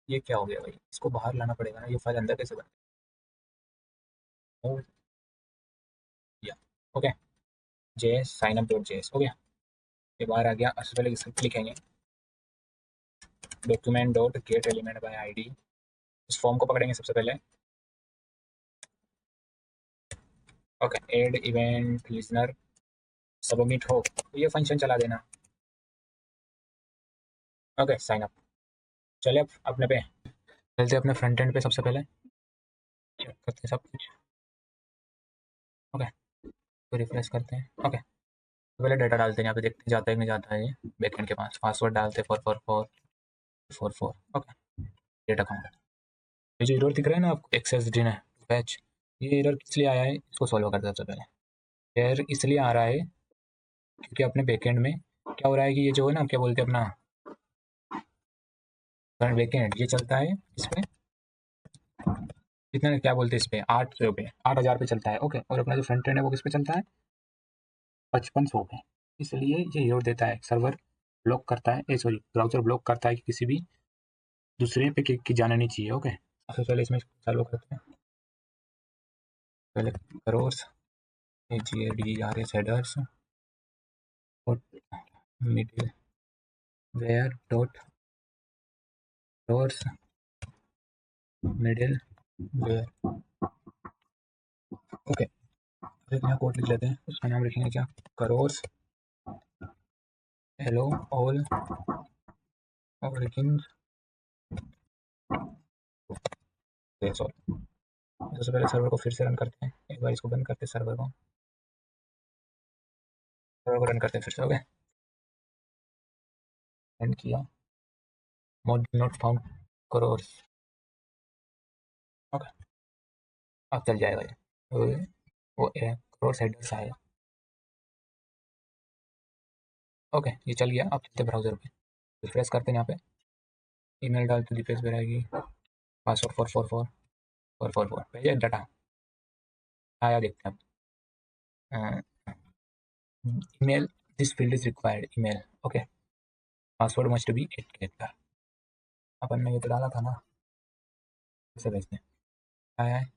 ये क्या हो गया भाई, इसको बाहर लाना पड़ेगा ना, ये फाइल अंदर कैसे बन गया। Okay, js sign up dot js हो गया, ये बाहर आ गया। सबसे पहले स्क्रिप्ट लिखेंगे, document dot get element by ID, इस फॉर्म को पकड़ेंगे सबसे पहले। Okay, add event listener submit हो, तो ये फंक्शन चला देना। Okay, sign up. चले अब अपने पे चलते, अपने फ्रंट एंड पे सबसे पहले चेक करते हैं सब कुछ। ओके, तो रिफ्रेश करते हैं। ओके, तो पहले डाटा डालते हैं, यहाँ पे देखते हैं जाता है कि नहीं जाता है। ये बैकएंड के पास पासवर्ड डालते हैं 44444। ओके, डेटा काउंट, ये जो एरर दिख रहा है ना आपको, एक्सेस डिन है फैच, ये एरर किस लिए आया है, इसको सॉल्व करते हैं सबसे पहले। एरर इसलिए आ रहा है क्योंकि अपने बैकएंड में क्या हो रहा है कि ये जो है ना, क्या बोलते हैं अपना बैकएंड, ये चलता है इस पे कितने, क्या बोलते हैं इस पे 800 पे, 8000 पे चलता है। ओके, और अपना जो फ्रंट एंड है वो किस पे चलता है, 5500 पे। इसलिए ये एरर देता है, सर्वर ब्लॉक करता है, सॉरी ब्राउजर ब्लॉक करता है कि किसी भी दूसरे पे की जाना नहीं चाहिए। ओके, सबसे पहले इसमें चालू करते हैं, पहले करोर्स GADRS हेडर्स और middleware dot CORS middleware. Okay, एक नया कोड लिख लेते हैं, उसका नाम लिखेंगे क्या, करोर्स हेलो ऑल ओरिजिन। सबसे पहले सर्वर को फिर से रन करते हैं, एक बार इसको बंद करते हैं, सर्वर को रन करते हैं फिर से। ओके, रन किया, mode not found crores. Okay, अब चल जाएगा ये, वो करोर्स हेडर्स आएगा। ओके, ये चल गया। अब चलते ब्राउजर पे, रिफ्रेश करते हैं, यहाँ पे ईमेल डालते, रिफ्रेश पे आएगी, पासवर्ड 444 भेजे, डाटा आया, देखते हैं अब। Email, this field is required email. Okay, password must be 8 character, अपन ने ये तो डाला था ना, इसे भेजते हैं, आया है।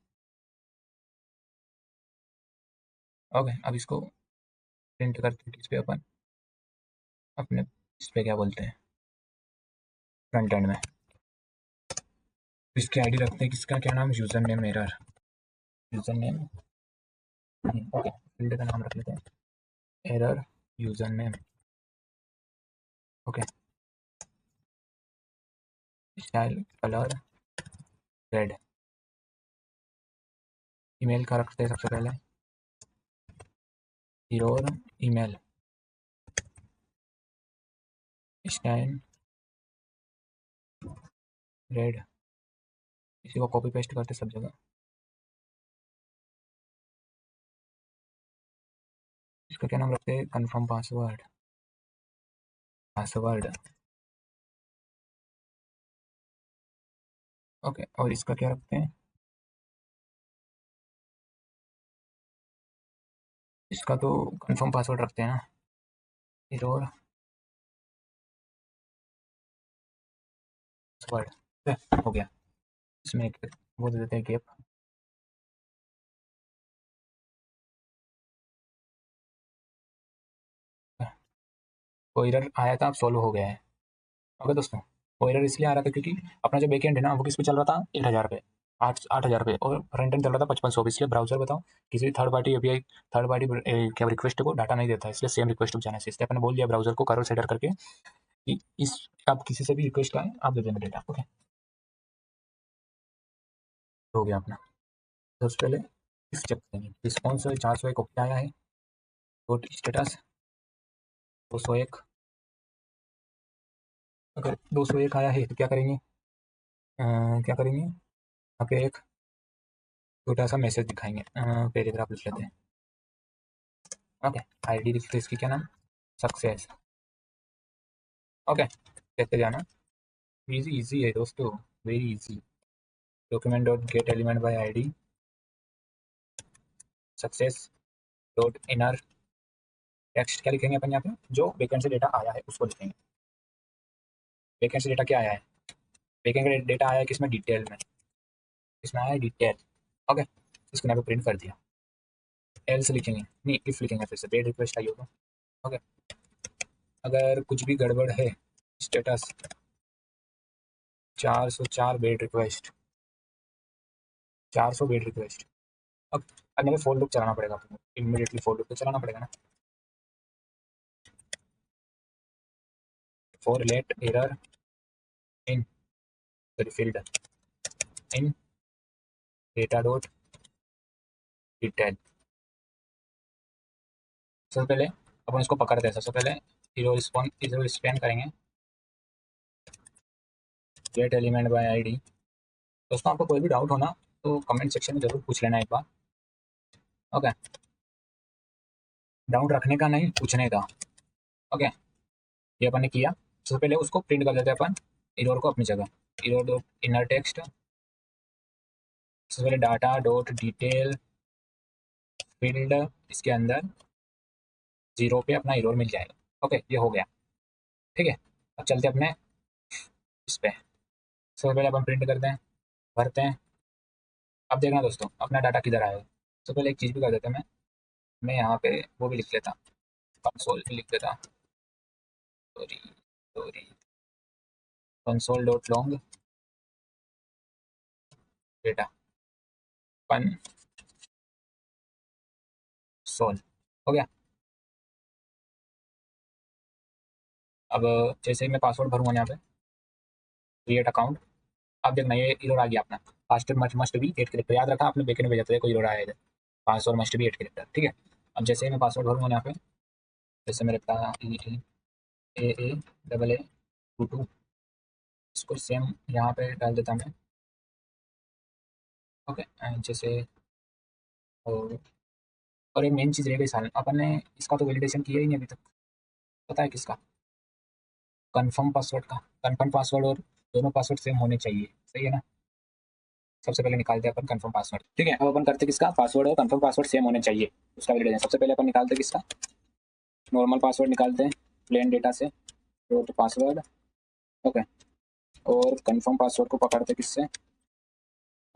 ओके, अब इसको प्रिंट करते हैं किस पे, अपन अपने इस पे क्या बोलते हैं, फ्रंट एंड में। इसकी आईडी रखते हैं, किसका क्या नाम, user name error, user name, okay field का नाम रख लेते हैं error user name, okay style colour red, email का रखते हैं सबसे पहले एरर ईमेल स्टाइल रेड, इसी को कॉपी पेस्ट करते सब जगह, इसका क्या नाम रखते हैं, कंफर्म पासवर्ड, पासवर्ड ओके, और इसका क्या रखते हैं, इसका तो कंफर्म पासवर्ड रखते हैं ना, एरर पासवर्ड हो गया, इसमें एक वो दे देते हैं गैप, वो एरर आया था अब सॉल्व हो गया है। ओके दोस्तों, वो एरर इसलिए आ रहा था क्योंकि अपना जो बैकएंड है ना वो किस पे चल रहा था, 1000 पे, 8 हज़ार पे, और फ्रंट एंड चल रहा था 5500 पे, इसलिए ब्राउजर बताओ किसी third party API, third party क्या रिक्वेस्ट को डाटा नहीं देता है, इसलिए सेम रिक्वेस्ट को जाने से, इसलिए अपने बोल दिया ब्राउजर को करो सेडर करके कि इस आप किसी से भी रिक्वेस्ट आए आप दे देना डेटा, ओके हो गया अपना। सबसे पहले इस चेक करेंगे रिस्पॉन्स 401 को क्या आया है, डॉट स्टेटस 201, अगर 201 आया है तो क्या करेंगे, क्या करेंगे यहाँ पे एक छोटा सा मैसेज दिखाएंगे, पैराग्राफ लिख लेते हैं, ओके आईडी लिखते हैं, इसकी क्या नाम, सक्सेस, ओके कहते जाना, इजी इजी है दोस्तों, very easy, document dot get element by ID success dot inner text, क्या लिखेंगे अपन यहाँ पे, जो बैकएंड से डेटा आया है उसको लिखेंगे, बैकएंड से डेटा क्या आया है, बैकएंड का डेटा आया है किसमें, डिटेल में, किसमें आया है, डिटेल, ओके इसको यहाँ पे प्रिंट कर दिया, एल्स लिखेंगे नहीं इफ लिखेंगे, फिर से पेड रिक्वेस्ट आई होगा, ओके अगर कुछ भी गड़बड़ है status 404 bed request, 400 bed request, अब मेरे फोर लुक चलाना पड़ेगा, इमीडिएटली फोर लुक तो चलाना पड़ेगा ना, for let error in sorry field in data dot detail, सबसे पहले अपन इसको पकड़ते हैं, सबसे पहले इरो स्पैन करेंगे गेट एलिमेंट बाय आईडी, दोस्तों आपको कोई भी डाउट होना तो कमेंट सेक्शन में जरूर पूछ लेना एक बार, ओके डाउट रखने का नहीं पूछने का, ओके ये अपन ने किया, सबसे पहले उसको प्रिंट कर देते हैं अपन इरोर को अपनी जगह, इरोर डॉट इनर टेक्स्ट, सबसे पहले डाटा डॉट डिटेल फील्ड, इसके अंदर 0 पे अपना इरोर मिल जाएगा, ओके ये हो गया, ठीक है अब चलते अपने इस पे, सबसे पहले अपन प्रिंट करते हैं, भरते हैं, अब देखना दोस्तों अपना डाटा किधर आएगा, सबसे पहले एक चीज़ भी कर देते हैं, मैं यहाँ पे वो भी लिख लेता, कंसोल भी लिख देता, sorry sorry console dot long data console, हो गया, अब जैसे ही मैं पासवर्ड भरूँगा यहाँ पे क्रिएट अकाउंट, अब देखना ये एरर आ गया अपना, पासवर्ड मस्ट बी 8 कैरेक्टर, याद रखा आपने बैकएंड में भेजा था कोई एरर आया इधर, पासवर्ड मस्ट बी 8 कैरेक्टर, ठीक है अब जैसे ही मैं पासवर्ड भरूँगा यहाँ पे, जैसे मेरे था ए डबल ए टू, इसको सेम यहाँ पे डाल देता मैं, ओके जैसे और एक मेन चीज़ रह गई साल अपन ने इसका तो वैलिडेशन किया ही नहीं अभी तक, पता है किसका, कंफर्म पासवर्ड का, कंफर्म पासवर्ड और दोनों पासवर्ड सेम होने चाहिए, सही है ना, सबसे पहले निकालते हैं अपन कंफर्म पासवर्ड, ठीक है अब अपन करते किसका, पासवर्ड और कंफर्म पासवर्ड सेम होने चाहिए उसका वैलिडेशन, सबसे पहले अपन निकालते हैं किसका, नॉर्मल पासवर्ड निकालते हैं प्लेन डेटा से डॉट पासवर्ड, ओके और कंफर्म पासवर्ड को पकड़ते किससे,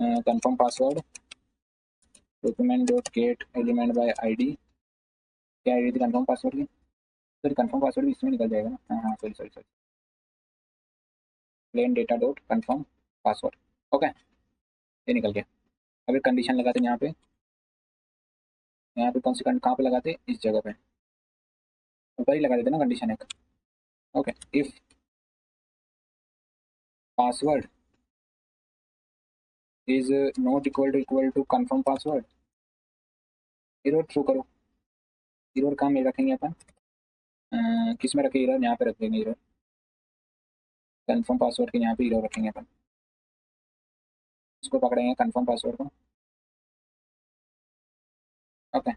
confirm password document dot get element by ID, क्या आईडी थी कंफर्म पासवर्ड की, सॉरी कंफर्म पासवर्ड भी इसमें निकल जाएगा ना, हाँ हाँ sorry sorry sorry plain data dot confirm password, okay, ये निकल गया। अब एक कंडीशन लगाते हैं यहाँ पे कौन सी कहाँ पे लगाते, इस जगह पे ऊपर ही लगा देते ना कंडीशन एक। Okay, if password is not equal to confirm password, error throw करो। एरर कहाँ में रखेंगे अपन, किस में रखें एरर, यहाँ पे रख देंगे एरर, कंफर्म पासवर्ड के यहाँ पे एरर रखेंगे अपन। इसको पकड़ेंगे कंफर्म पासवर्ड को। ओके,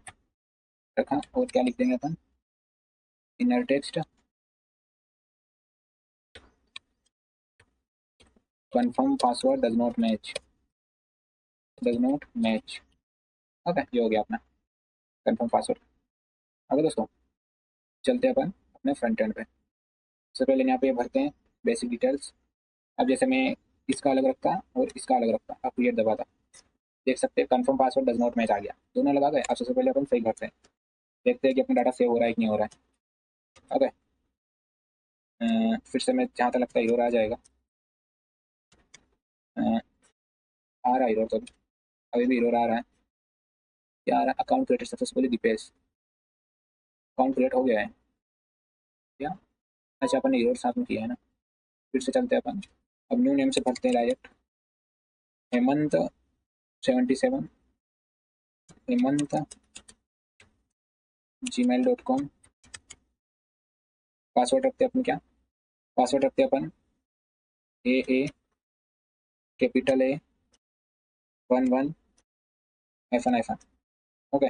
रखा। और क्या लिख देंगे अपन, inner text confirm password does not match. Okay, ये हो गया अपना कंफर्म पासवर्ड। अगर दोस्तों चलते हैं अपन अपने फ्रंट एंड पे। सबसे पहले यहाँ पे भरते हैं बेसिक डिटेल्स। अब जैसे मैं इसका अलग रखता और इसका अलग रखता, अब क्रिएट दबाता, देख सकते हैं confirm password does not match आ गया, दोनों लगा गए। अब सबसे पहले अपन सही भरते हैं, देखते हैं कि अपना डाटा सेव हो रहा है कि नहीं हो रहा है। ओके, फिर से मैं जहाँ तक लगता है एरर आ जाएगा। आ रहा है एरर, तो अभी भी एरर आ रहा है। क्या आ रहा है, account created successfully Dipesh, account create हो गया है क्या? अच्छा, अपन ने एरर साथ में किया है ना। फिर से चलते हैं अपन, अब न्यू नेम से भरते हैं direct, Hemant 77, Hemant gmail.com। Password रखते हैं अपन क्या, पासवर्ड रखते हैं अपन A capital A 11 hyphen hyphen. Okay,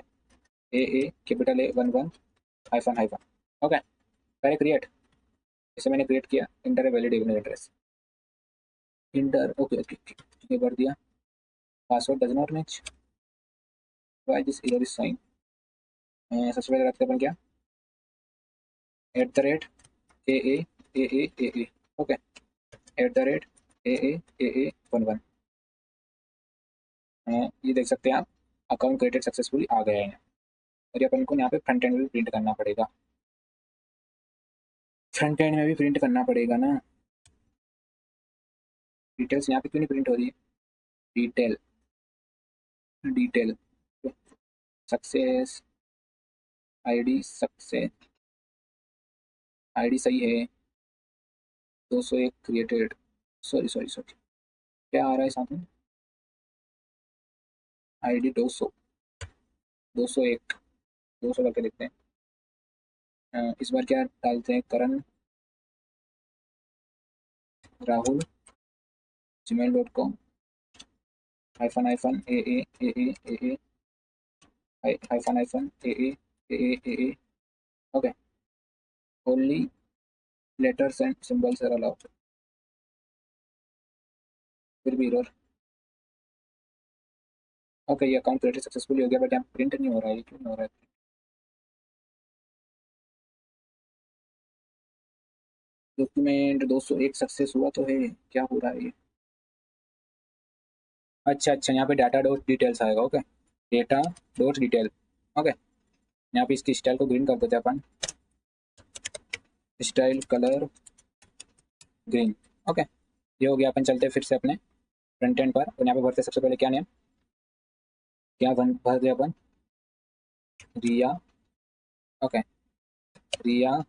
A capital A 11 hyphen hyphen. Okay, पहले क्रिएट, इसे मैंने क्रिएट किया, enter a valid email address, enter. Okay okay, ये भर दिया। Password does not match, why this error is sign. सबसे पहले रखते हैं अपन क्या, at the rate A A. Okay, at the rate A 11। ये देख सकते हैं आप, अकाउंट क्रिएटेड सक्सेसफुली आ गया है। और ये अपन को यहाँ पे फ्रंट एंड में भी प्रिंट करना पड़ेगा, फ्रंट एंड में भी प्रिंट करना पड़ेगा ना। डिटेल्स यहाँ पे क्यों नहीं प्रिंट हो रही है, detail detail success ID, success ID सही है, 201 क्रिएटेड, सॉरी सॉरी सॉरी, क्या आ रहा है साथ में, आईडी 200, 201, 200 करके देखते हैं। इस बार क्या डालते हैं, Karan Rahul gmail.com hyphen hyphen A hyphen hyphen A. Okay, only letters and symbols are allowed. फिर भी एरर। ओके, ये अकाउंट क्रिएटेड सक्सेसफुली हो गया, बट यहाँ प्रिंट नहीं हो रहा है, क्यों नहीं हो रहा है। डॉक्यूमेंट 201 सक्सेस हुआ तो है, क्या हो रहा है ये। अच्छा अच्छा, यहाँ पे डाटा डॉट डिटेल्स आएगा। Okay, data dot detail. Okay, यहाँ पे इसकी स्टाइल को ग्रीन कर देते हैं अपन, स्टाइल कलर ग्रीन। ओके, ये हो गया। अपन चलते हैं फिर से अपने फ्रंट एंड पर, और यहाँ पे भरते हैं सबसे पहले क्या नेम, क्या भर दिया अपन, रिया। ओके, रिया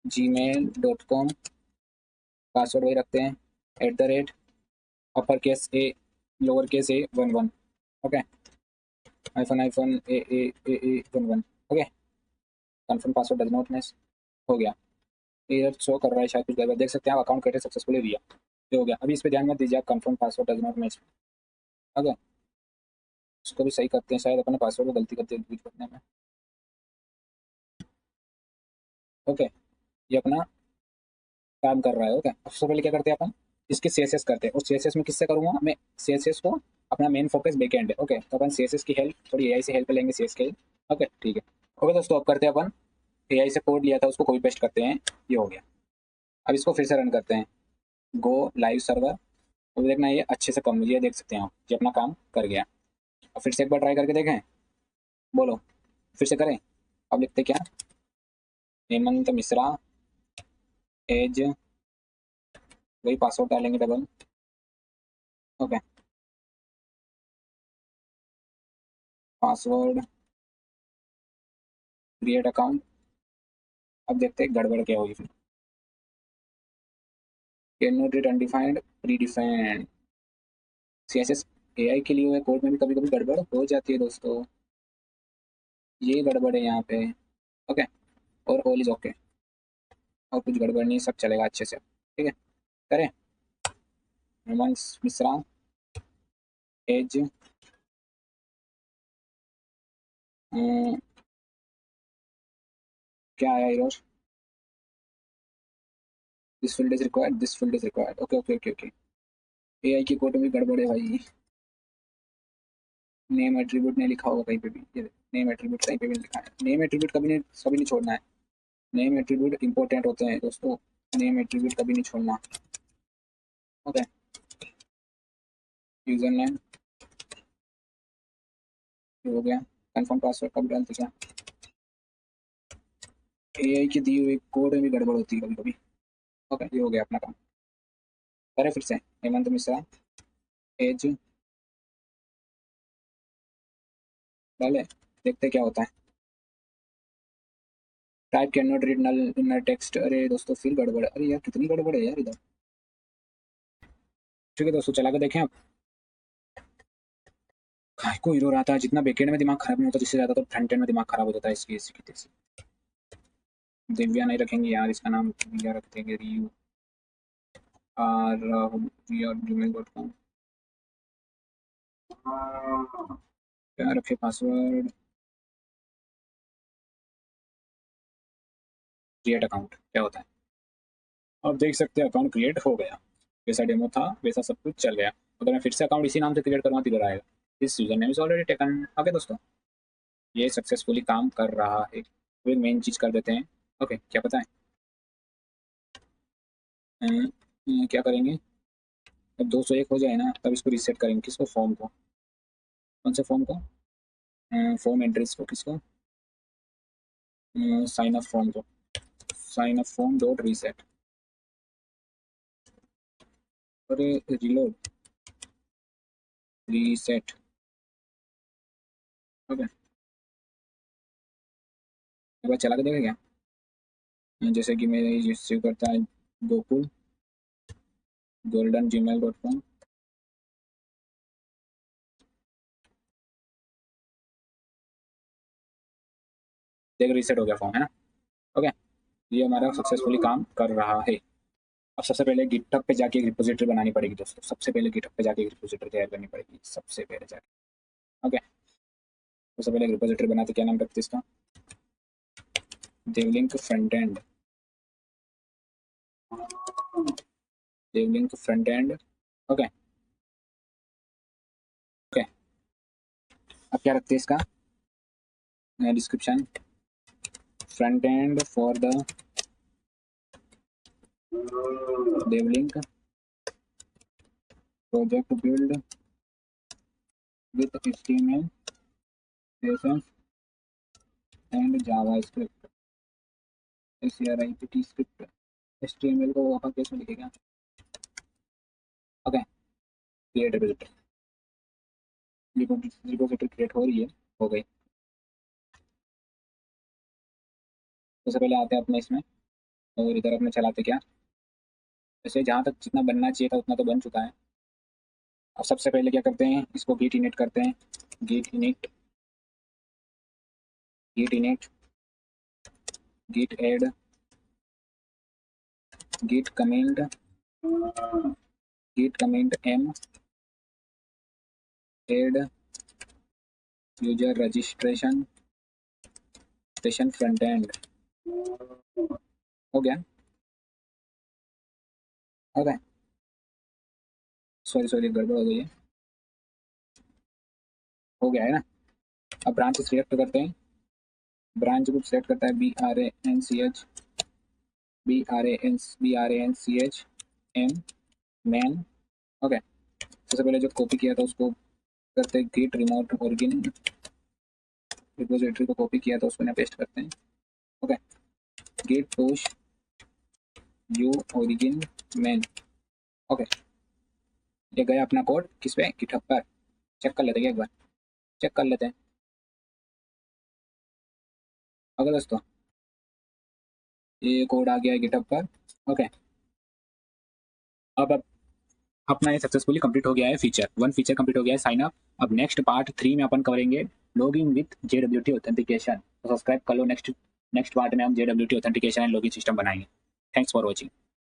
gmail.com, पासवर्ड वही रखते हैं, eight the rate upper case a lower case A 11। Okay, hyphen hyphen A 11। Okay, confirm password does not match, हो गया। एरर शो कर रहा है शायद कुछ गड़बड़, देख सकते हैं आप, अकाउंट क्रिएटेड सक्सेसफुली रिया, ये हो गया। अभी इस पे ध्यान मत दीजिए आप, confirm password does not match. Okay, उसको भी सही करते हैं, शायद अपने पासवर्ड में गलती करते हैं डिलीट करने में। ओके, ये अपना काम कर रहा है। ओके, सबसे पहले क्या करते हैं अपन, इसके सीएसएस करते हैं, और सीएसएस में किससे करूंगा मैं, सीएसएस को अपना मेन फोकस बैकएंड है। ओके, तो अपन सीएसएस की हेल्प थोड़ी एआई से हेल्प लेंगे, सीएस के। ओके ठीक है। ओके दोस्तों, अब करते हैं अपन, एआई से कोड लिया था उसको कॉपी पेस्ट करते हैं, ये हो गया। अब इसको फिर से रन करते हैं, गो लाइव सर्वर। तो देखना ये अच्छे से कम, ये देख सकते हैं आप, ये अपना काम कर गया। अब फिर से एक बार ट्राई करके देखें, बोलो, फिर से करें। अब लिखते क्या, हेमंत मिश्रा एज, वही पासवर्ड डालेंगे double, okay, password, create account. अब देखते हैं गड़बड़ क्या होगी फिर। Can not read undefined, predefined. CSS AI के लिए हुए कोड में भी कभी कभी गड़बड़ हो जाती है दोस्तों, ये गड़बड़ है यहाँ पे। ओके, और ऑल इज ओके, और कुछ गड़बड़ नहीं, सब चलेगा अच्छे से। ठीक है, करें। हेमंत मिश्रा, एज, क्या आया heroes, this field is required, this field is required. Okay okay okay okay, AI की कोड में भी गड़बड़ है भाई। नेम एट्रीब्यूट नहीं लिखा होगा कहीं पे भी, ये नेम एट्रीब्यूट कहीं पे भी नहीं लिखा है। नेम एट्रीब्यूट कभी नहीं छोड़ना है। नेम एट्रीब्यूट इंपॉर्टेंट होते हैं दोस्तों, नेम एट्रीब्यूट कभी नहीं छोड़ना। ओके, यूजर नेम हो गया, कंफर्म पासवर्ड कब डालते क्या। एआई की दी हुई कोड में भी गड़बड़ होती है कभी कभी। ओके, ये हो गया अपना काम। करें फिर से। हेमंत मिश्रा, एज डाले, देखते क्या होता है। Type cannot read null inner text. अरे दोस्तों फिर गड़बड़, अरे यार कितनी गड़बड़ है यार इधर। ठीक है दोस्तों, चला के देखें अब। काय को हीरो रहा था, जितना बैकएंड में दिमाग खराब नहीं होता, जिससे ज्यादा तो फ्रंट एंड में दिमाग खराब हो जाता है इसकी ऐसी की तैसी। दिव्या नहीं रखेंगे यार, इसका नाम दिव्या रख देंगे, रियू आर राहुल gmail.com। क्या रखे पासवर्ड, क्रिएट अकाउंट, क्या होता है। अब देख सकते हैं अकाउंट क्रिएट हो गया, जैसा डेमो था वैसा सब कुछ चल गया। अगर मैं फिर से अकाउंट इसी नाम से क्रिएट करूँगा तो इधर आएगा, this user name is already taken. Okay दोस्तों, ये सक्सेसफुली काम कर रहा है। फिर मेन चीज कर देते हैं। ओके, क्या पता है क्या करेंगे। जब 201 हो जाए ना तब इसको रीसेट करेंगे, किसको, फॉर्म को। कौन से फॉर्म को, फॉर्म एड्रेस को, किसको, साइन अप फॉर्म को, sign up form dot reset. अरे रिलोड, रीसेट। ओके, एक बार चला के देखें क्या। जैसे कि मैं ये सेव करता है, गोकुल golden@gmail.com। देख रीसेट हो गया फॉर्म, है ना। ओके, ये हमारा सक्सेसफुली काम कर रहा है। अब सबसे पहले गिटहब पे जाके एक रिपोजिटरी बनानी पड़ेगी दोस्तों, सबसे पहले गिटहब पे जाके एक रिपोजिटरी तैयार करनी पड़ेगी सबसे पहले जाके। ओके, सबसे पहले एक रिपोजिटरी बनाते, क्या नाम रखते इसका, Devlink front end, Devlink front end. Okay okay, अब क्या रखते हैं इसका description, front end for the Devlink project build with HTML, CSS and JavaScript, SCRIPT script. HTML को अपन कैसे लिखेगा। ओके, क्रिएट रिपोजिटरी क्रिएट हो रही है, हो गई। सबसे पहले आते हैं अपने इसमें, और इधर अपने चलाते क्या, वैसे जहाँ तक जितना बनना चाहिए था उतना तो बन चुका है। अब सबसे पहले क्या करते हैं, इसको git init करते हैं, git init, git init, git add, git command, git command m, add user registration session front end। हो गया। ओके, सॉरी सॉरी गड़बड़ हो गई है, हो गया है ना। अब ब्रांच सिलेक्ट करते हैं, ब्रांच ग्रुप सेलेक्ट करता है, BRANCH मैन। ओके, सबसे पहले जो कॉपी किया था उसको करते हैं गिट रिमोट ओरिजिन, रिपोजिटरी को कॉपी किया था उसको यहाँ पेस्ट करते हैं। Okay, git push U origin main. Okay, ये गया अपना कोड किस पे, गिटहब पर। चेक कर लेते हैं एक बार, चेक कर लेते हैं। ओके दोस्तों, ये कोड आ गया है गिटहब पर। ओके, अब अपना ये सक्सेसफुली कंप्लीट हो गया है। फीचर 1 फीचर कंप्लीट हो गया है, साइन अप। अब नेक्स्ट पार्ट 3 में अपन करेंगे लॉगिन विथ जेडब्ल्यूटी ऑथेंटिकेशन। तो सब्सक्राइब कर लो, नेक्स्ट पार्ट में हम JWT authentication and login system बनाएंगे। Thanks for watching.